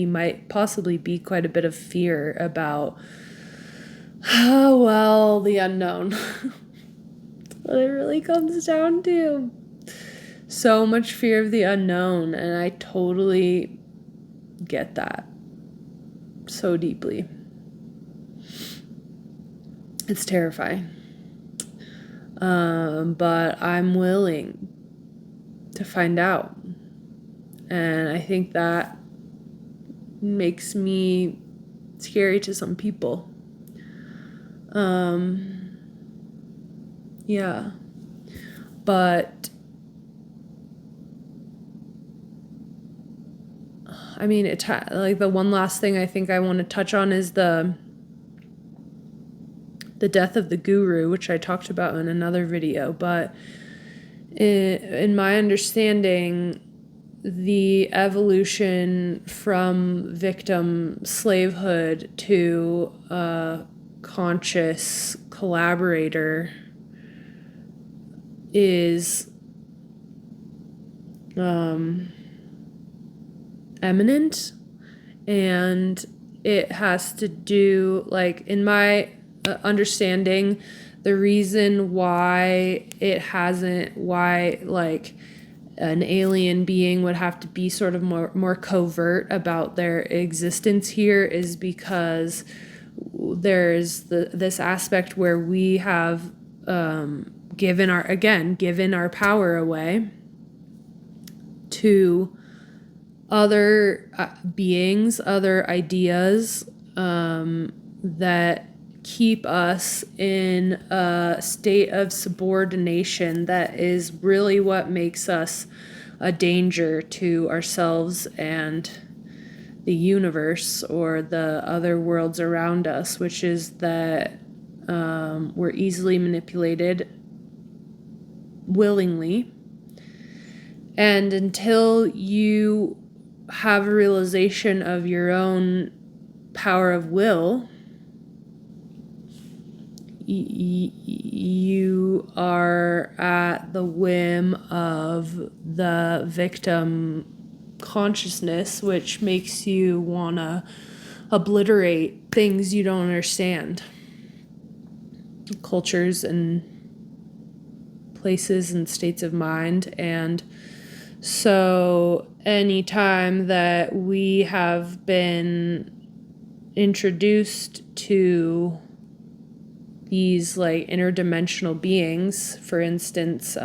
might possibly be quite a bit of fear about, the unknown. What it really comes down to. So much fear of the unknown, and I totally get that. so deeply. It's terrifying. But I'm willing to find out. And I think that makes me scary to some people. Yeah. But I mean, like the one last thing I think I want to touch on is the death of the guru, which I talked about in another video. But in my understanding, the evolution from victim slavehood to a conscious collaborator is eminent, and it has to do, like, in my understanding, the reason why like an alien being would have to be sort of more covert about their existence here is because there's this aspect where we have given our power away to other beings, other ideas that keep us in a state of subordination that is really what makes us a danger to ourselves and the universe or the other worlds around us, which is that we're easily manipulated willingly. And until you have a realization of your own power of will, you are at the whim of the victim consciousness, which makes you want to obliterate things you don't understand, cultures and places and states of mind. And so anytime that we have been introduced to these like interdimensional beings, for instance,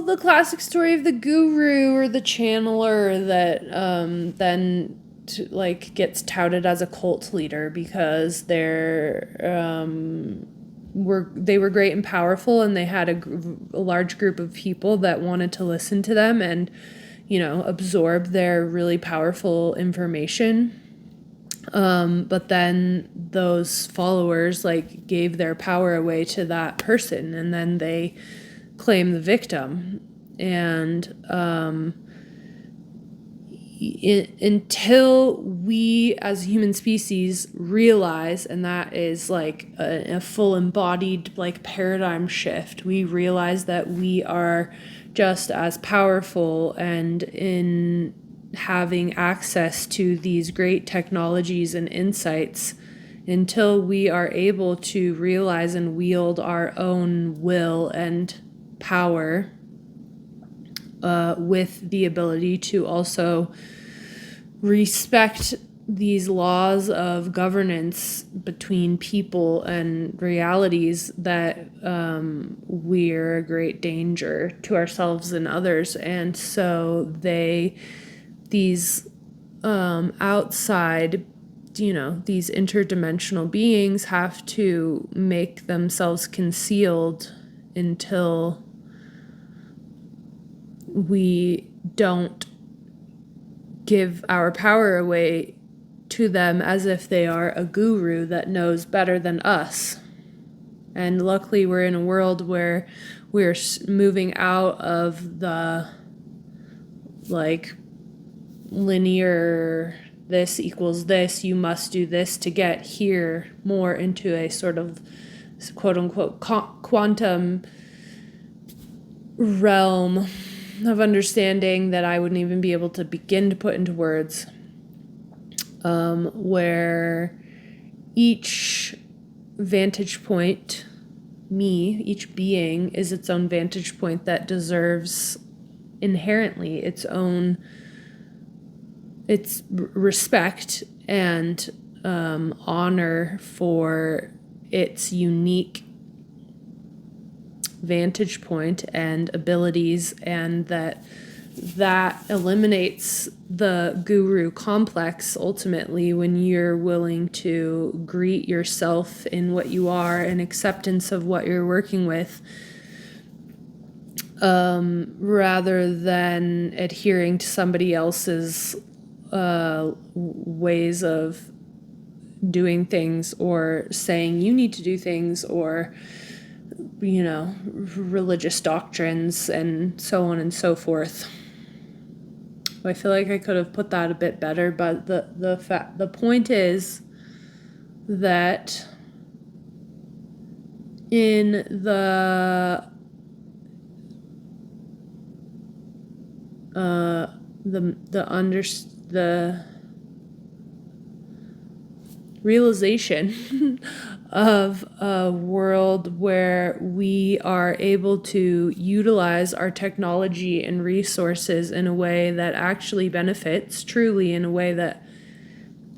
the classic story of the guru or the channeler that then gets touted as a cult leader because they were great and powerful, and they had a large group of people that wanted to listen to them and absorb their really powerful information. But then those followers gave their power away to that person, and then they claim the victim. And until we as a human species realize, and that is a full embodied paradigm shift, we realize that we are just as powerful and in having access to these great technologies and insights. Until we are able to realize and wield our own will and power with the ability to also respect these laws of governance between people and realities, that we're a great danger to ourselves and others. And so these outside, these interdimensional beings have to make themselves concealed until we don't give our power away to them as if they are a guru that knows better than us. And luckily we're in a world where we're moving out of the linear, this equals this, you must do this to get here, more into a sort of quote unquote quantum realm of understanding that I wouldn't even be able to begin to put into words, where each vantage point, each being is its own vantage point that deserves inherently its own it's respect and honor for its unique vantage point and abilities, and that eliminates the guru complex ultimately when you're willing to greet yourself in what you are and acceptance of what you're working with, rather than adhering to somebody else's ways of doing things, or saying you need to do things, or religious doctrines and so on and so forth. I feel like I could have put that a bit better, but the point is that in the realization of a world where we are able to utilize our technology and resources in a way that actually benefits, truly in a way that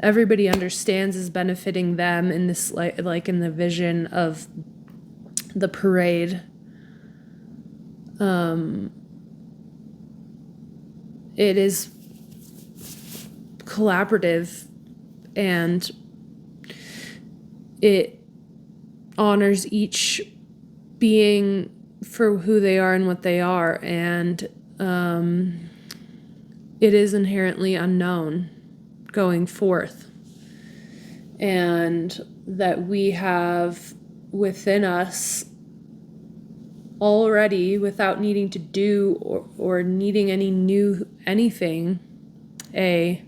everybody understands is benefiting them, in this like in the vision of the parade. It is collaborative, and it honors each being for who they are and what they are, and it is inherently unknown going forth, and that we have within us already, without needing to do or needing anything, a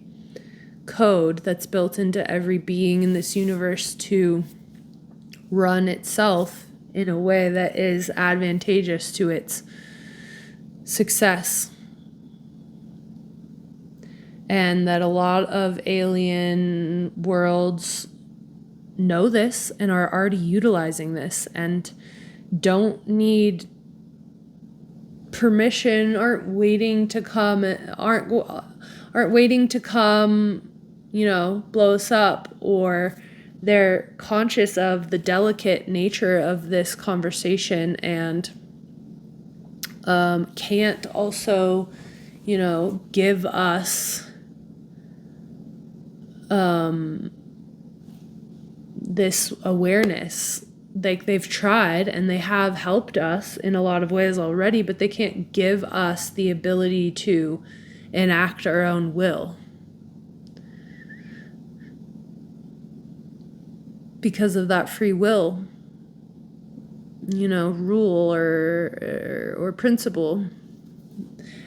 code that's built into every being in this universe to run itself in a way that is advantageous to its success. And that a lot of alien worlds know this and are already utilizing this and don't need permission, aren't waiting to come, blow us up, or they're conscious of the delicate nature of this conversation, and can't also, give us this awareness. Like, they've tried and they have helped us in a lot of ways already, but they can't give us the ability to enact our own will, because of that free will, rule or principle.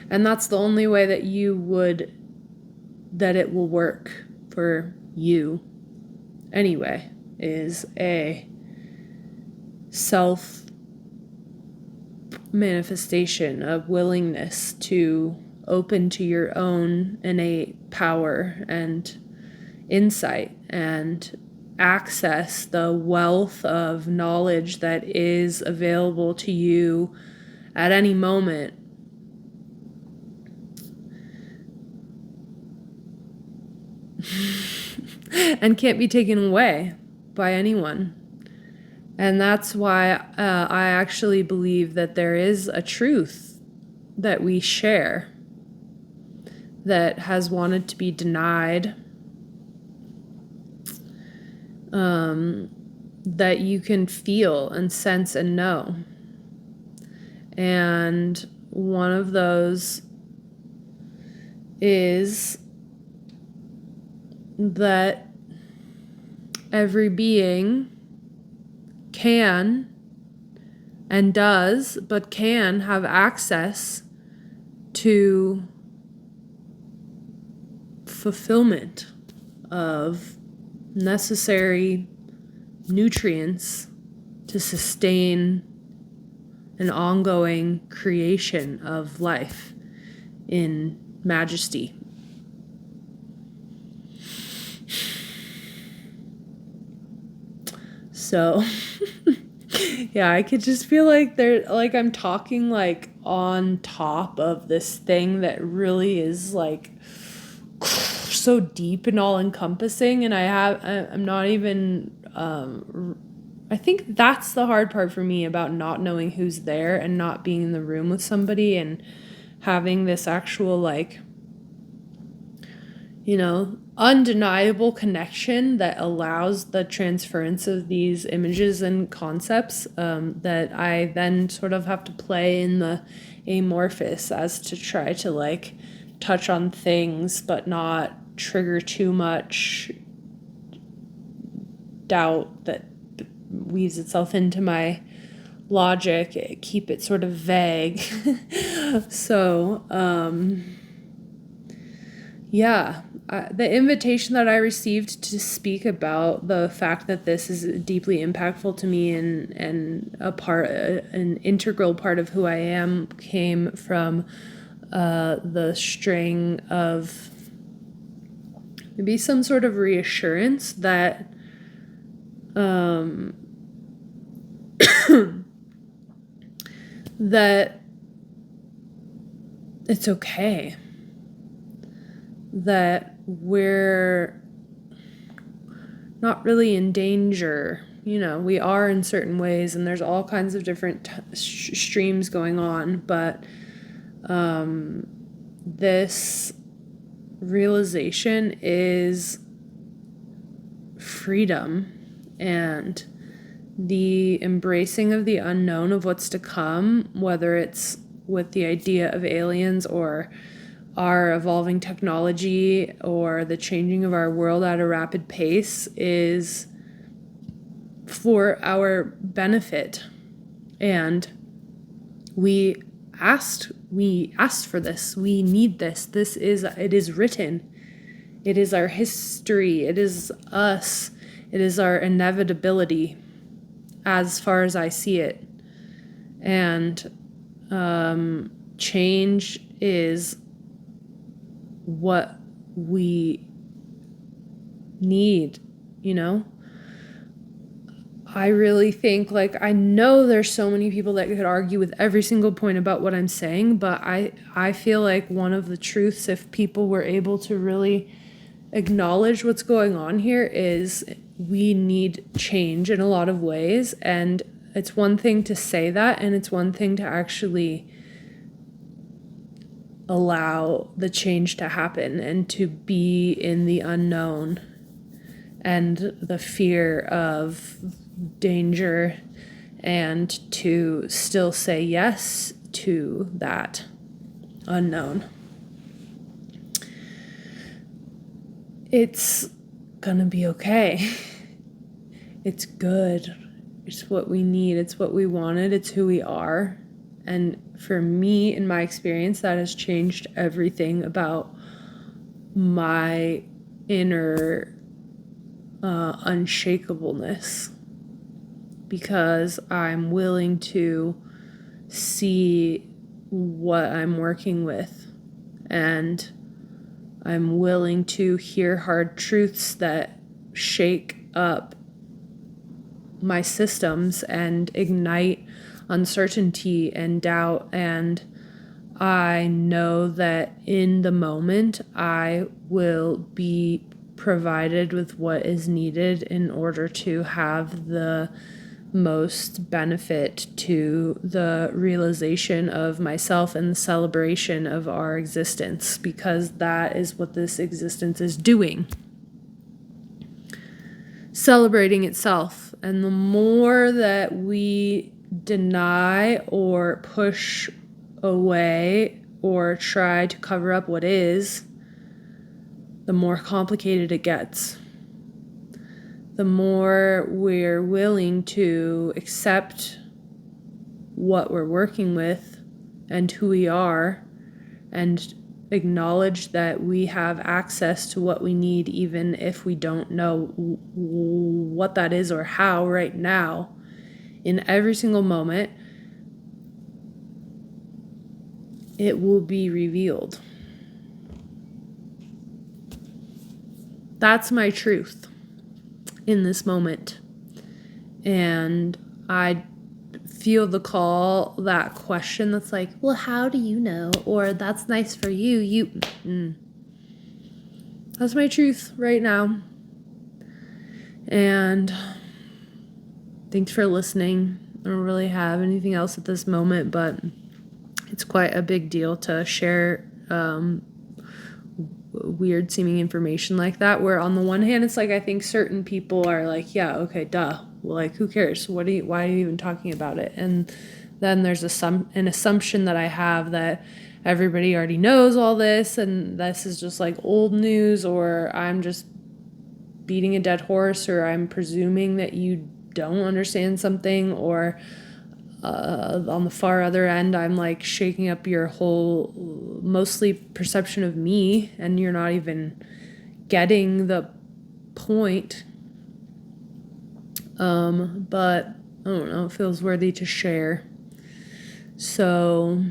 And that's the only way that it will work for you anyway, is a self manifestation of willingness to open to your own innate power and insight and access the wealth of knowledge that is available to you at any moment. And can't be taken away by anyone. And that's why I actually believe that there is a truth that we share that has wanted to be denied, that you can feel and sense and know. And one of those is that every being can and does, but can have access to fulfillment of necessary nutrients to sustain an ongoing creation of life in majesty. So, yeah, I could just feel like I'm talking on top of this thing that really is so deep and all encompassing, and I'm not even I think that's the hard part for me about not knowing who's there and not being in the room with somebody and having this actual, like, undeniable connection that allows the transference of these images and concepts, that I then sort of have to play in the amorphous as to try to, like, touch on things but not trigger too much doubt that weaves itself into my logic, keep it sort of vague. So, the invitation that I received to speak about the fact that this is deeply impactful to me and an integral part of who I am came from the string of maybe some sort of reassurance that that it's okay, that we're not really in danger. We are in certain ways, and there's all kinds of different streams going on, but this realization is freedom and the embracing of the unknown of what's to come, whether it's with the idea of aliens or our evolving technology or the changing of our world at a rapid pace, is for our benefit. And we asked for this. We need this. It is written. It is our history. It is us. It is our inevitability, as far as I see it. And change is what we need, I really think, like, I know there's so many people that could argue with every single point about what I'm saying, but I feel like one of the truths, if people were able to really acknowledge what's going on here, is we need change in a lot of ways. And it's one thing to say that, and it's one thing to actually allow the change to happen and to be in the unknown and the fear of danger, and to still say yes to that unknown. It's gonna be okay. It's good. It's what we need. It's what we wanted. It's who we are. And for me, in my experience, that has changed everything about my inner unshakableness, because I'm willing to see what I'm working with, and I'm willing to hear hard truths that shake up my systems and ignite uncertainty and doubt. And I know that in the moment I will be provided with what is needed in order to have the most benefit to the realization of myself and the celebration of our existence, because that is what this existence is doing. Celebrating itself. And the more that we deny or push away or try to cover up what is, the more complicated it gets. The more we're willing to accept what we're working with and who we are, and acknowledge that we have access to what we need, even if we don't know what that is or how right now, in every single moment, it will be revealed. That's my truth in this moment. And I feel the call, that question that's like, well, how do you know? Or that's nice for you. that's my truth right now. And thanks for listening. I don't really have anything else at this moment, but it's quite a big deal to share weird seeming information like that, where on the one hand it's like I think certain people are like, yeah, okay, duh, well, like, who cares, why are you even talking about it? And then there's an assumption that I have that everybody already knows all this and this is just like old news, or I'm just beating a dead horse, or I'm presuming that you don't understand something, or on the far other end, I'm like shaking up your whole, mostly perception of me, and you're not even getting the point. But I don't know, it feels worthy to share. So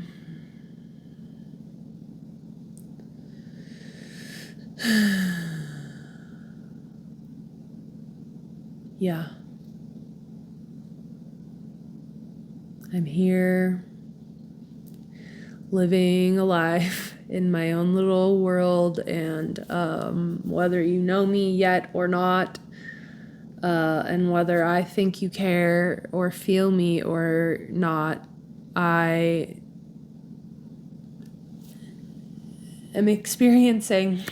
yeah. I'm here, living a life in my own little world, and whether you know me yet or not, and whether I think you care or feel me or not, I am experiencing.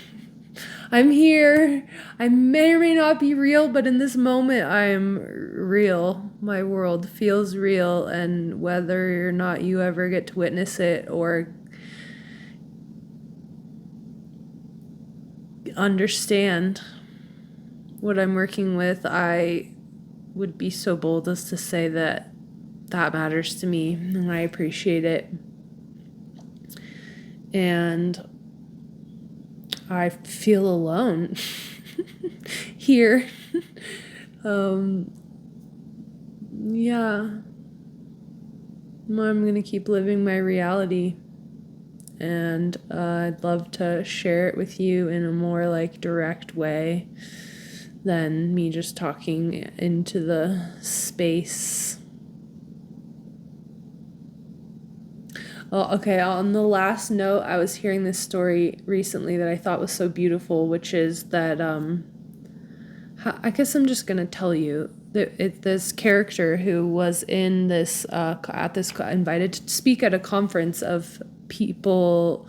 I'm here. I may or may not be real, but in this moment, I'm real. My world feels real, and whether or not you ever get to witness it or understand what I'm working with, I would be so bold as to say that that matters to me, and I appreciate it. And I feel alone here. Yeah. I'm going to keep living my reality. And I'd love to share it with you in a more like direct way than me just talking into the space. Oh, okay, on the last note, I was hearing this story recently that I thought was so beautiful, which is that I guess I'm just gonna tell you that this character who was in this invited to speak at a conference of people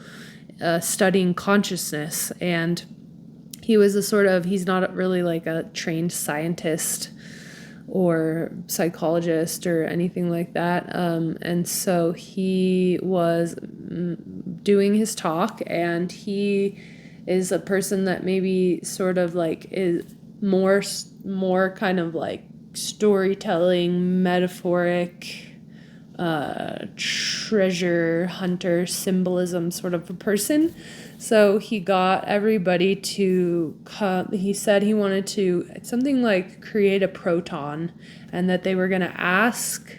studying consciousness, and he was he's not really like a trained scientist or psychologist or anything like that. And so he was doing his talk, and he is a person that maybe sort of like is more kind of like storytelling, metaphoric, treasure hunter, symbolism sort of a person. So he got everybody to come. He said he wanted to something like create a proton, and that they were going to ask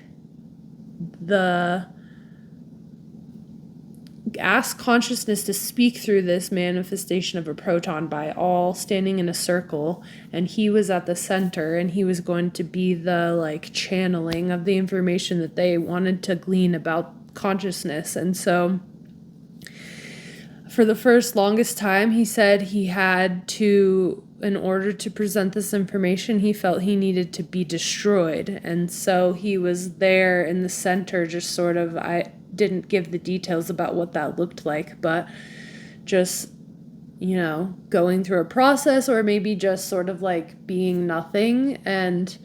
consciousness to speak through this manifestation of a proton by all standing in a circle, and he was at the center, and he was going to be the like channeling of the information that they wanted to glean about consciousness. And so for the longest time, he said he had to, in order to present this information, he felt he needed to be destroyed. And so he was there in the center, just sort of, I didn't give the details about what that looked like, but just, going through a process, or maybe just sort of like being nothing. And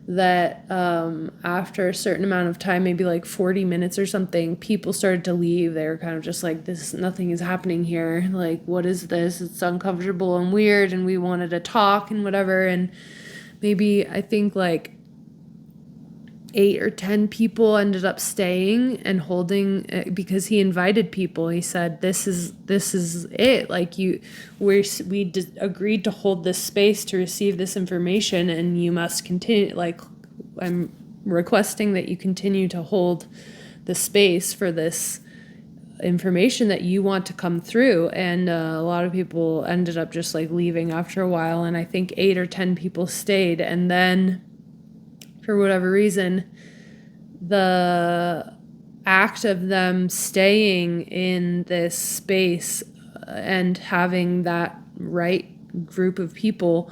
that after a certain amount of time, maybe like 40 minutes or something, people started to leave. They were kind of just like, nothing is happening here. Like, what is this? It's uncomfortable and weird, and we wanted to talk and whatever. And maybe I think like 8 or 10 people ended up staying and holding, because he invited people. He said, this is it. Like, we agreed to hold this space to receive this information, and you must continue. Like, I'm requesting that you continue to hold the space for this information that you want to come through. And a lot of people ended up just like leaving after a while, and I think 8 or 10 people stayed. And then for whatever reason, the act of them staying in this space and having that right group of people,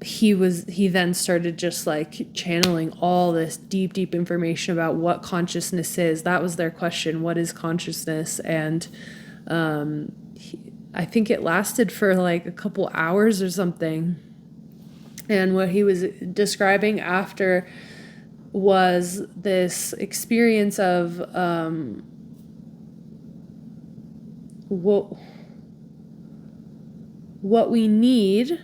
he then started just like channeling all this deep information about what consciousness is. That was their question. What is consciousness? And I think it lasted for like a couple hours or something. And what he was describing after was this experience of what we need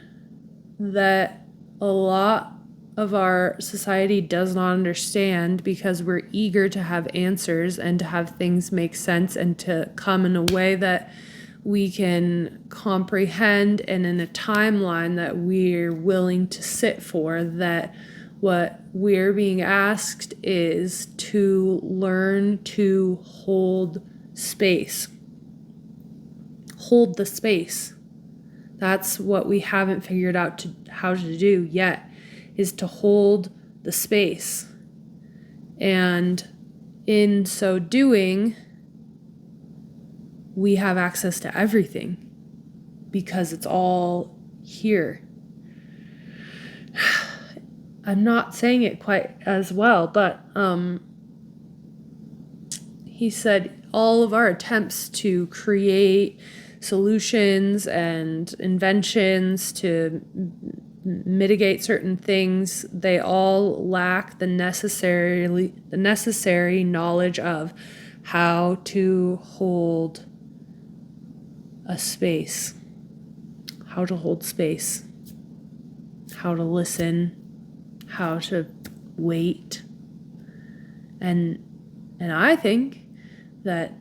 that a lot of our society does not understand, because we're eager to have answers and to have things make sense and to come in a way that we can comprehend and in a timeline that we're willing to sit for. That what we're being asked is to learn to hold space. Hold the space. That's what we haven't figured out how to do yet, is to hold the space. And in so doing, we have access to everything because it's all here. I'm not saying it quite as well, but he said all of our attempts to create solutions and inventions to mitigate certain things, they all lack the necessary knowledge of how to hold a space, how to hold space, how to listen, how to wait. And I think that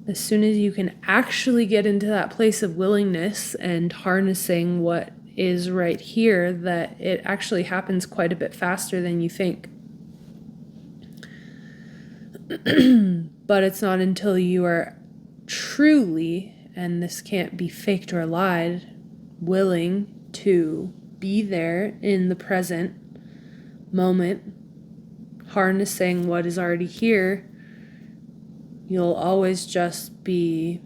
as soon as you can actually get into that place of willingness and harnessing what is right here, that it actually happens quite a bit faster than you think. But it's not until you are truly, and this can't be faked or lied, willing to be there in the present moment, harnessing what is already here, you'll always just be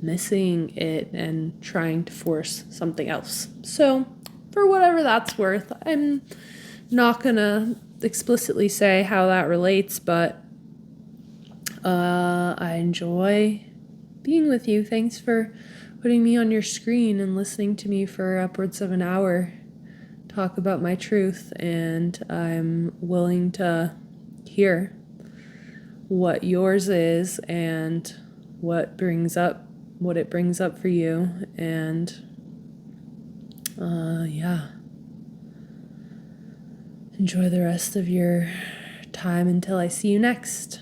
missing it and trying to force something else. So, for whatever that's worth, I'm not gonna explicitly say how that relates, but I enjoy being with you. Thanks for putting me on your screen and listening to me for upwards of an hour talk about my truth, and I'm willing to hear what yours is and what it brings up for you. And yeah, enjoy the rest of your time until I see you next.